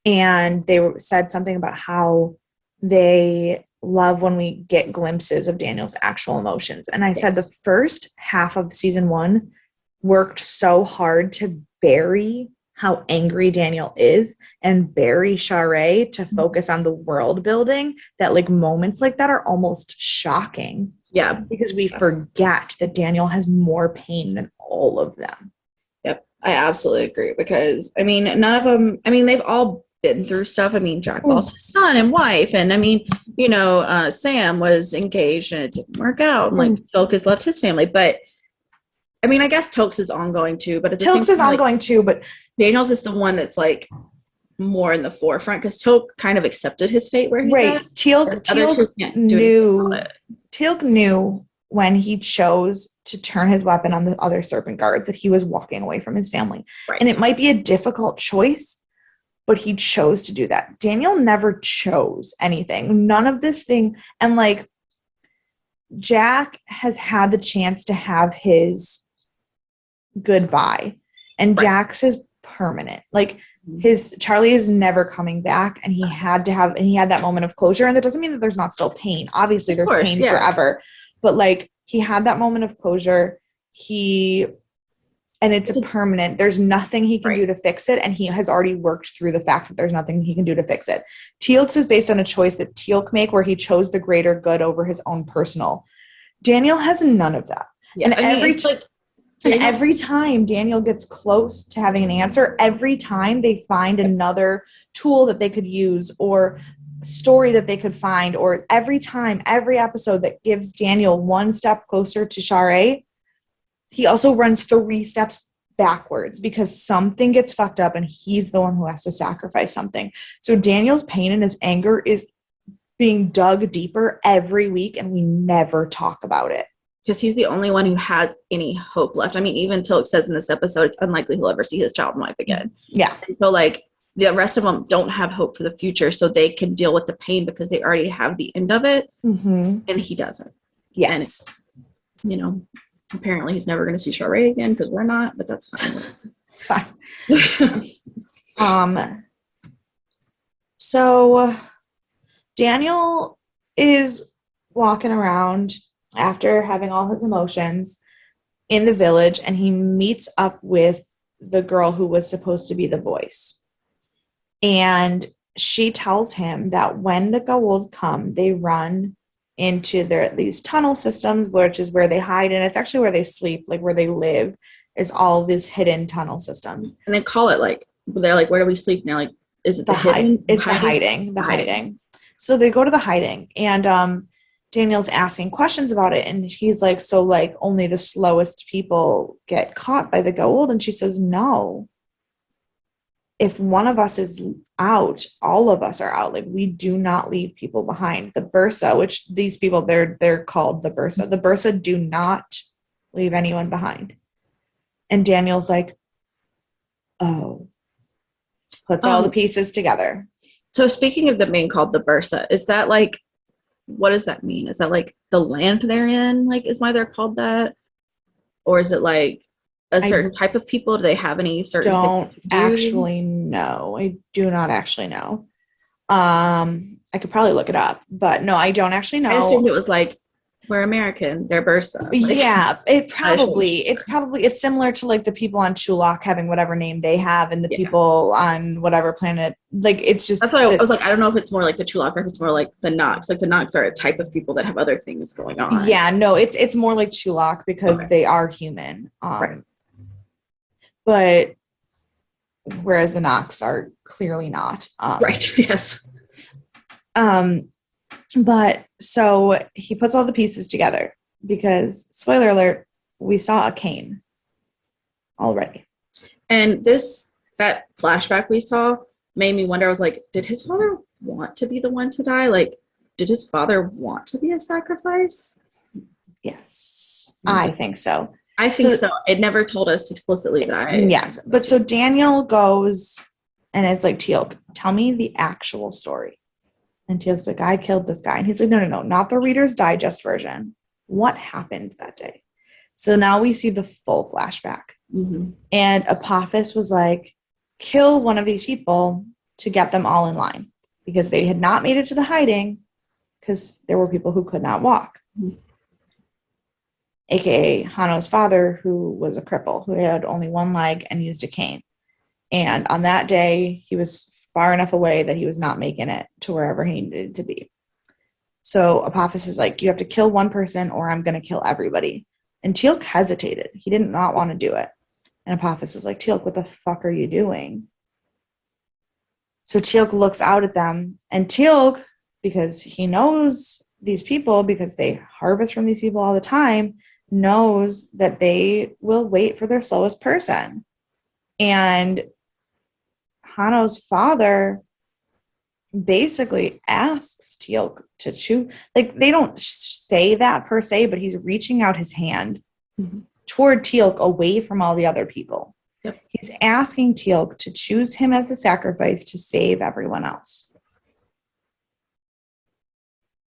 And they said something about how they love when we get glimpses of Daniel's actual emotions. And I said the first half of season 1 worked so hard to bury how angry Daniel is and bury Sharae to focus on the world building, that like moments like that are almost shocking. Yeah. Because we forget that Daniel has more pain than all of them. Yep. I absolutely agree, because I mean, none of them, I mean, they've all been through stuff. I mean, Jack lost his son and wife, and I mean, Sam was engaged and it didn't work out, and like Teal'c has left his family, but I mean, I guess Teal'c's is ongoing too, but Teal'c's is ongoing too, but Daniel's is the one that's like more in the forefront, because Teal'c kind of accepted his fate where he's at. Teal'c knew when he chose to turn his weapon on the other serpent guards that he was walking away from his family. Right. And it might be a difficult choice, but he chose to do that. Daniel never chose anything. None of this thing. And like, Jack has had the chance to have his goodbye, and Jack's is permanent. Like, his Charlie is never coming back, and he had that moment of closure. And that doesn't mean that there's not still pain. Obviously there's pain forever, but like, he had that moment of closure. And it's permanent. There's nothing he can do to fix it, and he has already worked through the fact that there's nothing he can do to fix it. Teal'c's is based on a choice that Teal'c made, where he chose the greater good over his own personal. Daniel has none of that. Yeah, and every time Daniel gets close to having an answer, every time they find another tool that they could use or story that they could find, or every episode that gives Daniel one step closer to Sharae, he also runs 3 steps backwards because something gets fucked up and he's the one who has to sacrifice something. So Daniel's pain and his anger is being dug deeper every week, and we never talk about it. Because he's the only one who has any hope left. I mean, even Teal'c says in this episode, it's unlikely he'll ever see his child and wife again. Yeah. And so, like, the rest of them don't have hope for the future, so they can deal with the pain because they already have the end of it, and he doesn't. Yes. And, apparently he's never going to see Sharae again, because we're not, but that's fine. It's fine. So Daniel is walking around after having all his emotions in the village, and he meets up with the girl who was supposed to be the voice. And she tells him that when the Goa'uld come, they run into these tunnel systems, which is where they hide, and it's actually where they sleep, like where they live, is all these hidden tunnel systems. And they call it they're like, where do we sleep? And they're like, is it the hidden? It's the hiding. So they go to the hiding, and Daniel's asking questions about it, and he's like, so like only the slowest people get caught by the Goa'uld? And she says, no. If one of us is out, all of us are out. Like, we do not leave people behind. The Bursa, which these people, they're called the Bursa. The Bursa do not leave anyone behind. And Daniel's like, oh. Puts all the pieces together. So speaking of them being called the Bursa, is that like, what does that mean? Is that like the land they're in, like, is why they're called that? Or is it like a certain type of people? Do they have any certain don't actually know. I do not actually know. I could probably look it up, but no, I don't actually know. I assumed it was like We're American. They're Bursa. Yeah, it's similar to like the people on Chulak having whatever name they have, and the people on whatever planet. Like it's just that's why I was like, I don't know if it's more like the Chulak or if it's more like the Nox. Like the Nox are a type of people that have other things going on. Yeah, no, it's more like Chulak because they are human. Right. But whereas the Nox are clearly not. Right. Yes. But so he puts all the pieces together because, spoiler alert, we saw a cane already. And that flashback we saw made me wonder, I was like, did his father want to be the one to die? Like, did his father want to be a sacrifice? Yes, I think so. I think so. It never told us explicitly that. Yes, but so Daniel goes and it's like, Teal'c, tell me the actual story. And Teal'c's like, I killed this guy. And he's like, no, not the Reader's Digest version. What happened that day? So now we see the full flashback. Mm-hmm. And Apophis was like, kill one of these people to get them all in line because they had not made it to the hiding because there were people who could not walk. Mm-hmm. AKA Hanno's father, who was a cripple, who had only one leg and used a cane. And on that day, he was far enough away that he was not making it to wherever he needed to be. So Apophis is like, you have to kill one person or I'm going to kill everybody. And Teal'c hesitated. He did not want to do it. And Apophis is like, Teal'c, what the fuck are you doing? So Teal'c looks out at them. And Teal'c, because he knows these people, because they harvest from these people all the time, knows that they will wait for their slowest person. And Hanno's father basically asks Teal'c to choose. Like, they don't say that per se, but he's reaching out his hand toward Teal'c away from all the other people. Yep. He's asking Teal'c to choose him as the sacrifice to save everyone else.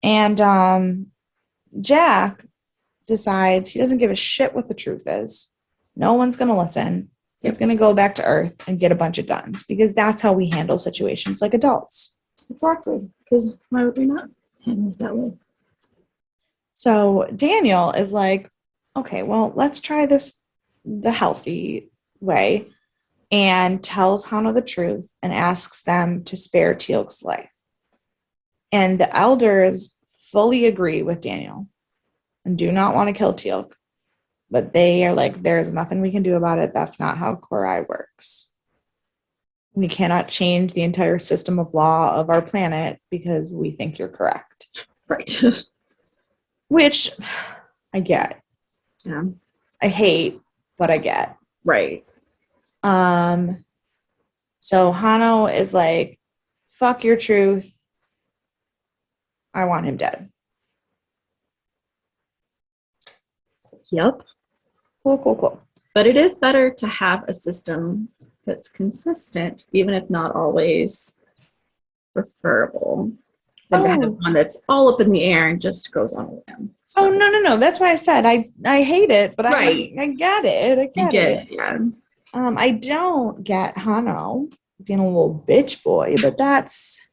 And Jack decides he doesn't give a shit what the truth is. No one's going to listen. He's going to go back to Earth and get a bunch of guns because that's how we handle situations like adults. Exactly. Because why would we not handle it that way? So Daniel is like, okay, well, let's try this the healthy way, and tells Hanno the truth and asks them to spare Teal'c's life. And the elders fully agree with Daniel and do not want to kill Teal'c. But they are like, there's nothing we can do about it. That's not how Korai works. We cannot change the entire system of law of our planet because we think you're correct. Right. Which I get. Yeah. I hate, but I get. Right. So Hanno is like, fuck your truth. I want him dead. Yep. Cool. But it is better to have a system that's consistent, even if not always preferable, than to have one that's all up in the air and just goes on a whim. So. Oh, no. That's why I said I hate it, but I get it. I get it. Yeah. I don't get Hanno being a little bitch boy, but that's...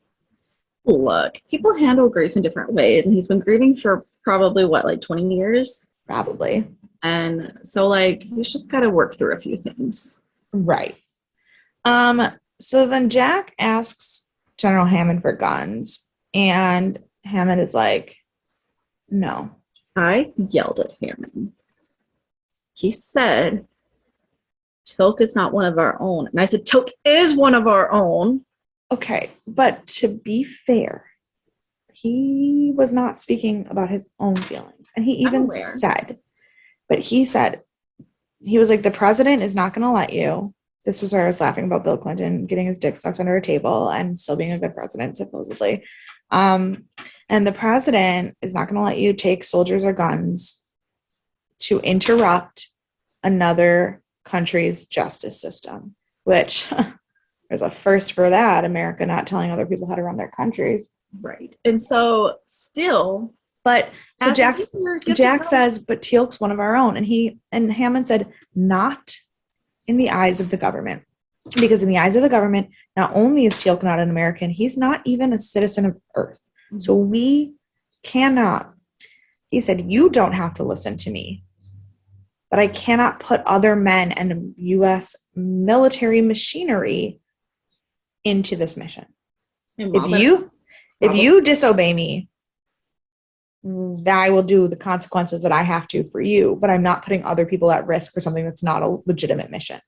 Look, people handle grief in different ways, and he's been grieving for probably, 20 years? Probably. And so, he's just got to work through a few things. Right. So then Jack asks General Hammond for guns, and Hammond is like, no. I yelled at Hammond. He said, Teal'c is not one of our own. And I said, Teal'c is one of our own. Okay, but to be fair, he was not speaking about his own feelings. And he even said, he was like, the president is not going to let you. This was where I was laughing about Bill Clinton getting his dick sucked under a table and still being a good president, supposedly. And the president is not going to let you take soldiers or guns to interrupt another country's justice system, which there's a first for that, America not telling other people how to run their countries. Right. And so still... But so Jack says, but Teal'c's one of our own. And Hammond said, not in the eyes of the government. Because in the eyes of the government, not only is Teal'c not an American, he's not even a citizen of Earth. Mm-hmm. So we cannot He said, you don't have to listen to me, but I cannot put other men and U.S. military machinery into this mission. And If you disobey me, I will do the consequences that I have to for you, but I'm not putting other people at risk for something that's not a legitimate mission.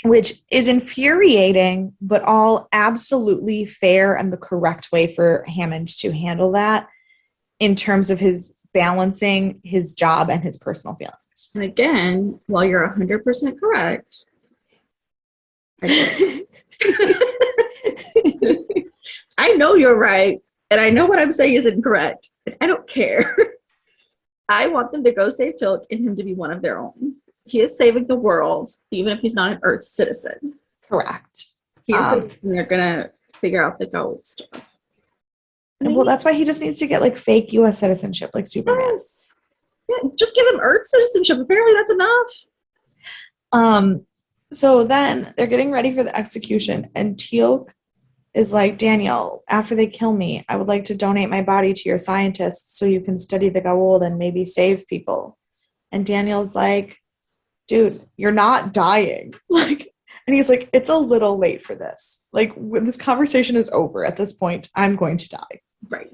Which is infuriating, but all absolutely fair and the correct way for Hammond to handle that in terms of his balancing his job and his personal feelings. And again, while you're 100% correct, I know you're right, and I know what I'm saying is incorrect, and I don't care. I want them to go save Tilk and him to be one of their own. He is saving the world, even if he's not an Earth citizen. Correct. They're gonna figure out the gold stuff. Well, that's why he just needs to get like fake U.S. citizenship, like Superman. Yes. Yeah, just give him Earth citizenship. Apparently, that's enough. So then they're getting ready for the execution, and Teal'c is like, Daniel, after they kill me, I would like to donate my body to your scientists so you can study the Goa'uld and maybe save people. And Daniel's like, dude, you're not dying. Like, and he's like, it's a little late for this. Like, when this conversation is over at this point, I'm going to die. Right.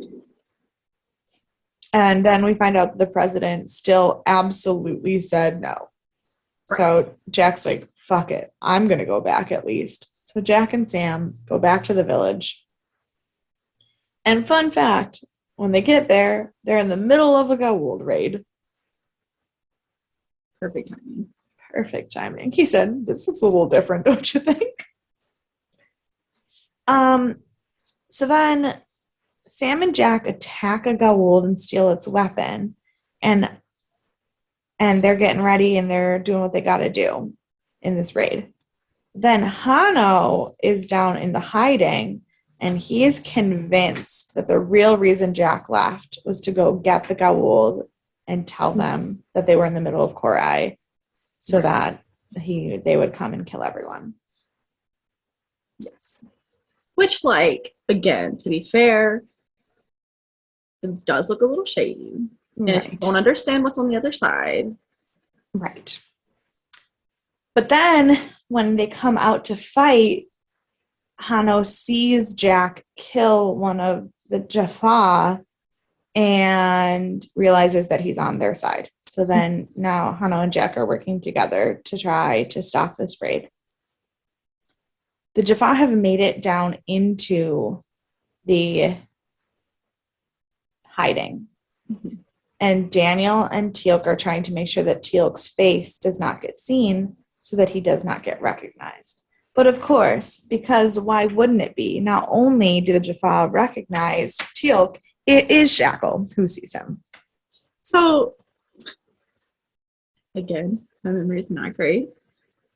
And then we find out the president still absolutely said no. Right. So Jack's like, fuck it. I'm going to go back at least. So Jack and Sam go back to the village. And fun fact, when they get there, they're in the middle of a Goa'uld raid. Perfect timing. Perfect timing. He said, this looks a little different, don't you think? So then Sam and Jack attack a Goa'uld and steal its weapon. And they're getting ready and they're doing what they got to do in this raid. Then Hanno is down in the hiding, and he is convinced that the real reason Jack left was to go get the Goa'uld and tell them that they were in the middle of Korai so that they would come and kill everyone. Yes. Which, like, again, to be fair, it does look a little shady. And if you don't understand what's on the other side. Right. But then when they come out to fight, Hanno sees Jack kill one of the Jaffa and realizes that he's on their side. So then now Hanno and Jack are working together to try to stop this raid. The Jaffa have made it down into the hiding. Mm-hmm. And Daniel and Teal'c are trying to make sure that Teal'c's face does not get seen so that he does not get recognized. But of course, because why wouldn't it be? Not only do the Jaffa recognize Teal'c, it is Shackle who sees him. So, again, my memory is not great.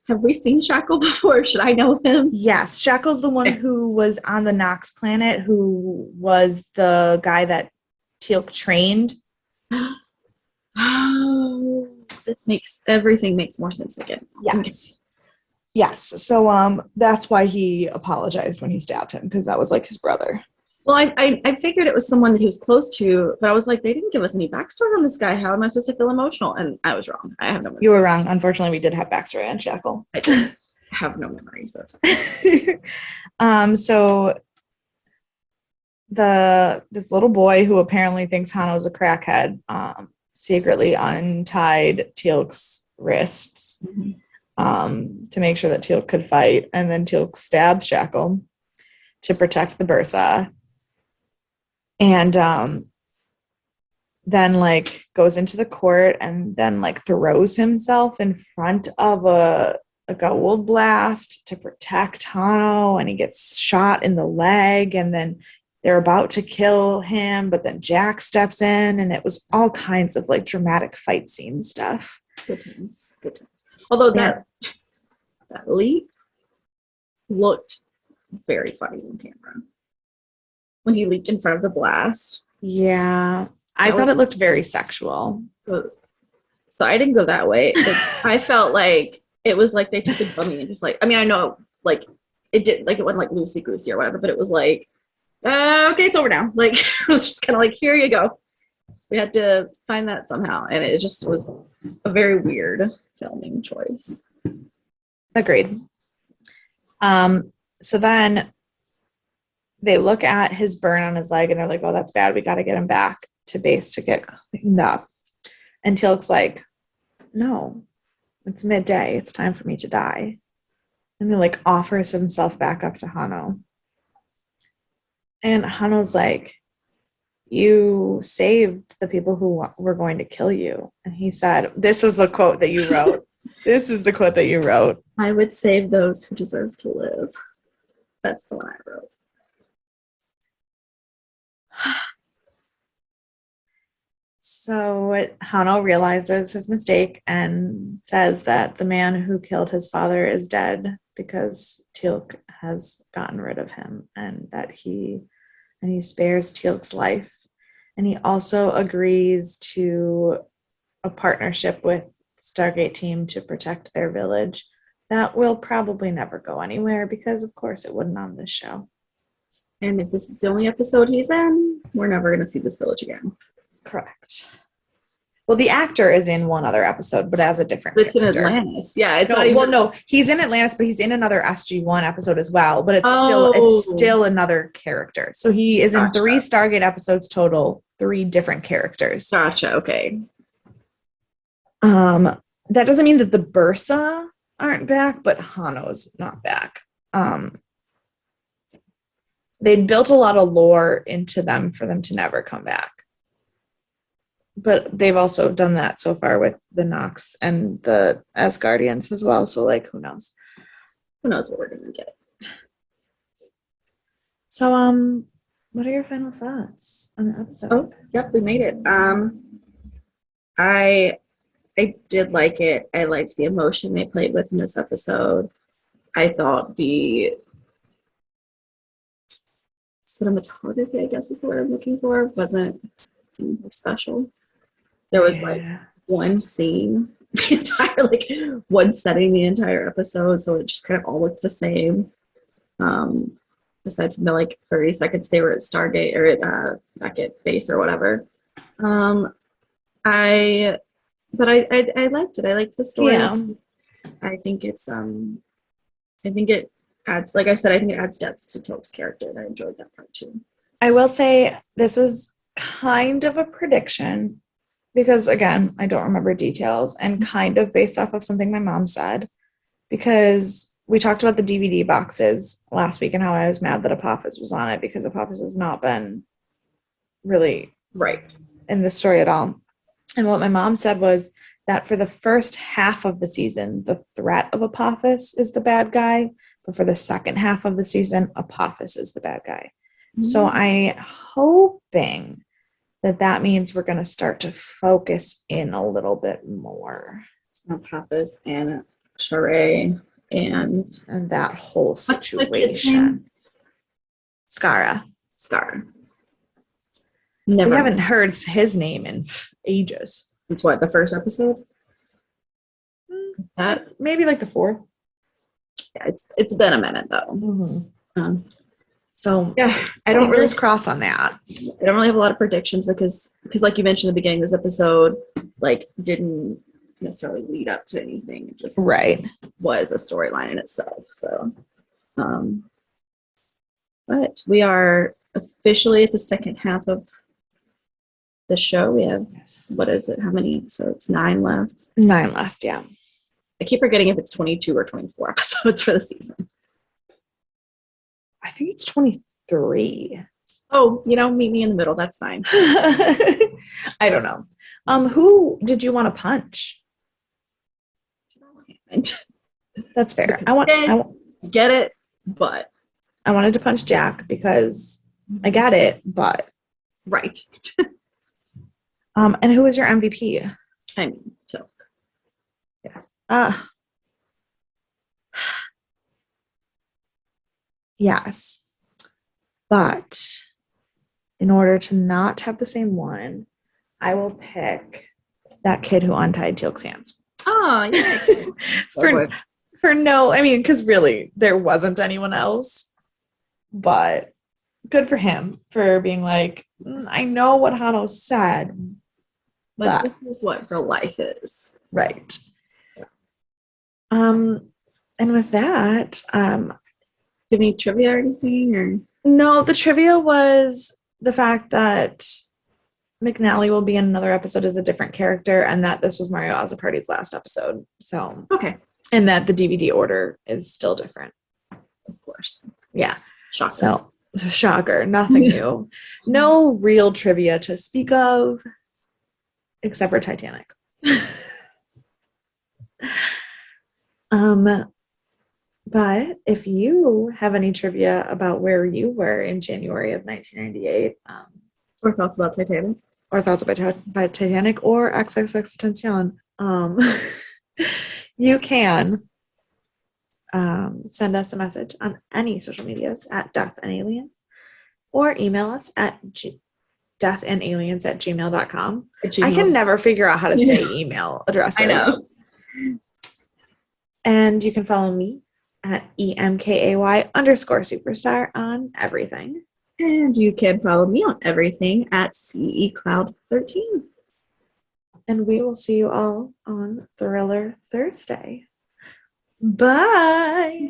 Have we seen Shackle before? Should I know him? Yes, Shackle's the one who was on the Nox planet, who was the guy that Teal'c trained. Oh, everything makes more sense again. Yes. Okay. Yes. So that's why he apologized when he stabbed him, because that was like his brother. Well, I figured it was someone that he was close to, but I was like, they didn't give us any backstory on this guy. How am I supposed to feel emotional? And I was wrong. I have no memory. You were wrong. Unfortunately, we did have backstory on Shackle. I just have no memory, so it's fine. So this little boy who apparently thinks Hanno's a crackhead secretly untied Teal'c's wrists to make sure that Teal'c could fight, and then Teal'c stabbed Shackle to protect the Bursa, and then like goes into the court and then like throws himself in front of a Goa'uld blast to protect Hanno, and he gets shot in the leg, and then they're about to kill him, but then Jack steps in, and it was all kinds of like dramatic fight scene stuff. Good times. Although that leap looked very funny on camera when he leaped in front of the blast. Yeah, I thought it looked very sexual. So I didn't go that way. I felt like it was like they took a dummy and just like, I mean, I know like it did, like it wasn't like loosey goosey or whatever, but it was like, okay, it's over now. Like it was just kind of like, here you go. We had to find that somehow, and it just was a very weird filming choice. Agreed. So then they look at his burn on his leg and they're like, oh, that's bad. We got to get him back to base to get cleaned up. And Teal'c's like, no, it's midday. It's time for me to die. And he like offers himself back up to Hanno. And Hanno's like, you saved the people who were going to kill you. And he said, this was the quote that you wrote. This is the quote that you wrote. I would save those who deserve to live. That's the one I wrote. So Hanno realizes his mistake and says that the man who killed his father is dead because Teal'c has gotten rid of him, and that he spares Teal'c's life. And he also agrees to a partnership with Stargate team to protect their village. That will probably never go anywhere because, of course, it wouldn't on this show. And if this is the only episode he's in, we're never going to see this village again. Correct. Well, the actor is in one other episode, but as a different It's character. in Atlantis. Yeah, it's no, not even... well, no, he's in Atlantis, but he's in another SG-1 episode as well. But it's Oh. still another character. So he is in Gotcha. 3 Stargate episodes total, 3 different characters. Gotcha. Okay. That doesn't mean that the Bursa aren't back, but Hanno's not back. They built a lot of lore into them for them to never come back. But they've also done that so far with the Nox and the Asgardians as well. So, like, who knows? Who knows what we're going to get. So, what are your final thoughts on the episode? Oh, yep, we made it. I did like it. I liked the emotion they played with in this episode. I thought the cinematography, I guess is the word I'm looking for, wasn't special. There was like one scene, the entire like one setting the entire episode, so it just kind of all looked the same. Aside from the like 30 seconds they were at Stargate or at back at base or whatever. I liked it. I liked the story. Yeah. I think it's I think it adds, like I said, I think it adds depth to Teal'c's character, and I enjoyed that part too. I will say this is kind of a prediction because, again, I don't remember details and kind of based off of something my mom said, because we talked about the DVD boxes last week and how I was mad that Apophis was on it because Apophis has not been really right in the story at all. And what my mom said was that for the first half of the season, the threat of Apophis is the bad guy, but for the second half of the season, Apophis is the bad guy. Mm-hmm. So I'm hoping that means we're going to start to focus in a little bit more. Apophis and Sharai and that whole situation. Skara. Never. We haven't heard his name in ages. It's what, the first episode? That maybe like the 4th. Yeah, it's been a minute though. Mm-hmm. So yeah, I don't really cross on that. I don't really have a lot of predictions because like you mentioned in the beginning, this episode like didn't necessarily lead up to anything. It just was a storyline in itself. So, but we are officially at the second half of the show. We have, what is it? How many episodes? 9 left? 9 left, yeah. I keep forgetting if it's 22 or 24 episodes for the season. I think it's 23. Oh, meet me in the middle. That's fine. I don't know. Who did you want to punch? That's fair. I get it, but I wanted to punch Jack because I get it, but right. And who was your MVP? I mean, Teal'c. Yes. Yes. But in order to not have the same one, I will pick that kid who untied Teal'c's hands. Oh, yeah. for no, I mean, because really there wasn't anyone else. But good for him for being like, I know what Hano said, But but this is what real life is. right. And with that, Do you have any trivia or anything? Or no, the trivia was the fact that McNally will be in another episode as a different character, and that this was Mario Azzopardi's last episode. So, okay, and that the DVD order is still different. of course. Yeah. Shocker. So, shocker, nothing new. No real trivia to speak of, except for Titanic. But if you have any trivia about where you were in January of 1998, or thoughts about Titanic, or thoughts about Titanic or XXX you can send us a message on any social medias at Death and Aliens, or email us at deathandaliens@gmail.com. I can never figure out how to say email addresses. I know. And you can follow me at EMKAY_superstar on everything. And you can follow me on everything at CECloud13. And we will see you all on Thriller Thursday. Bye.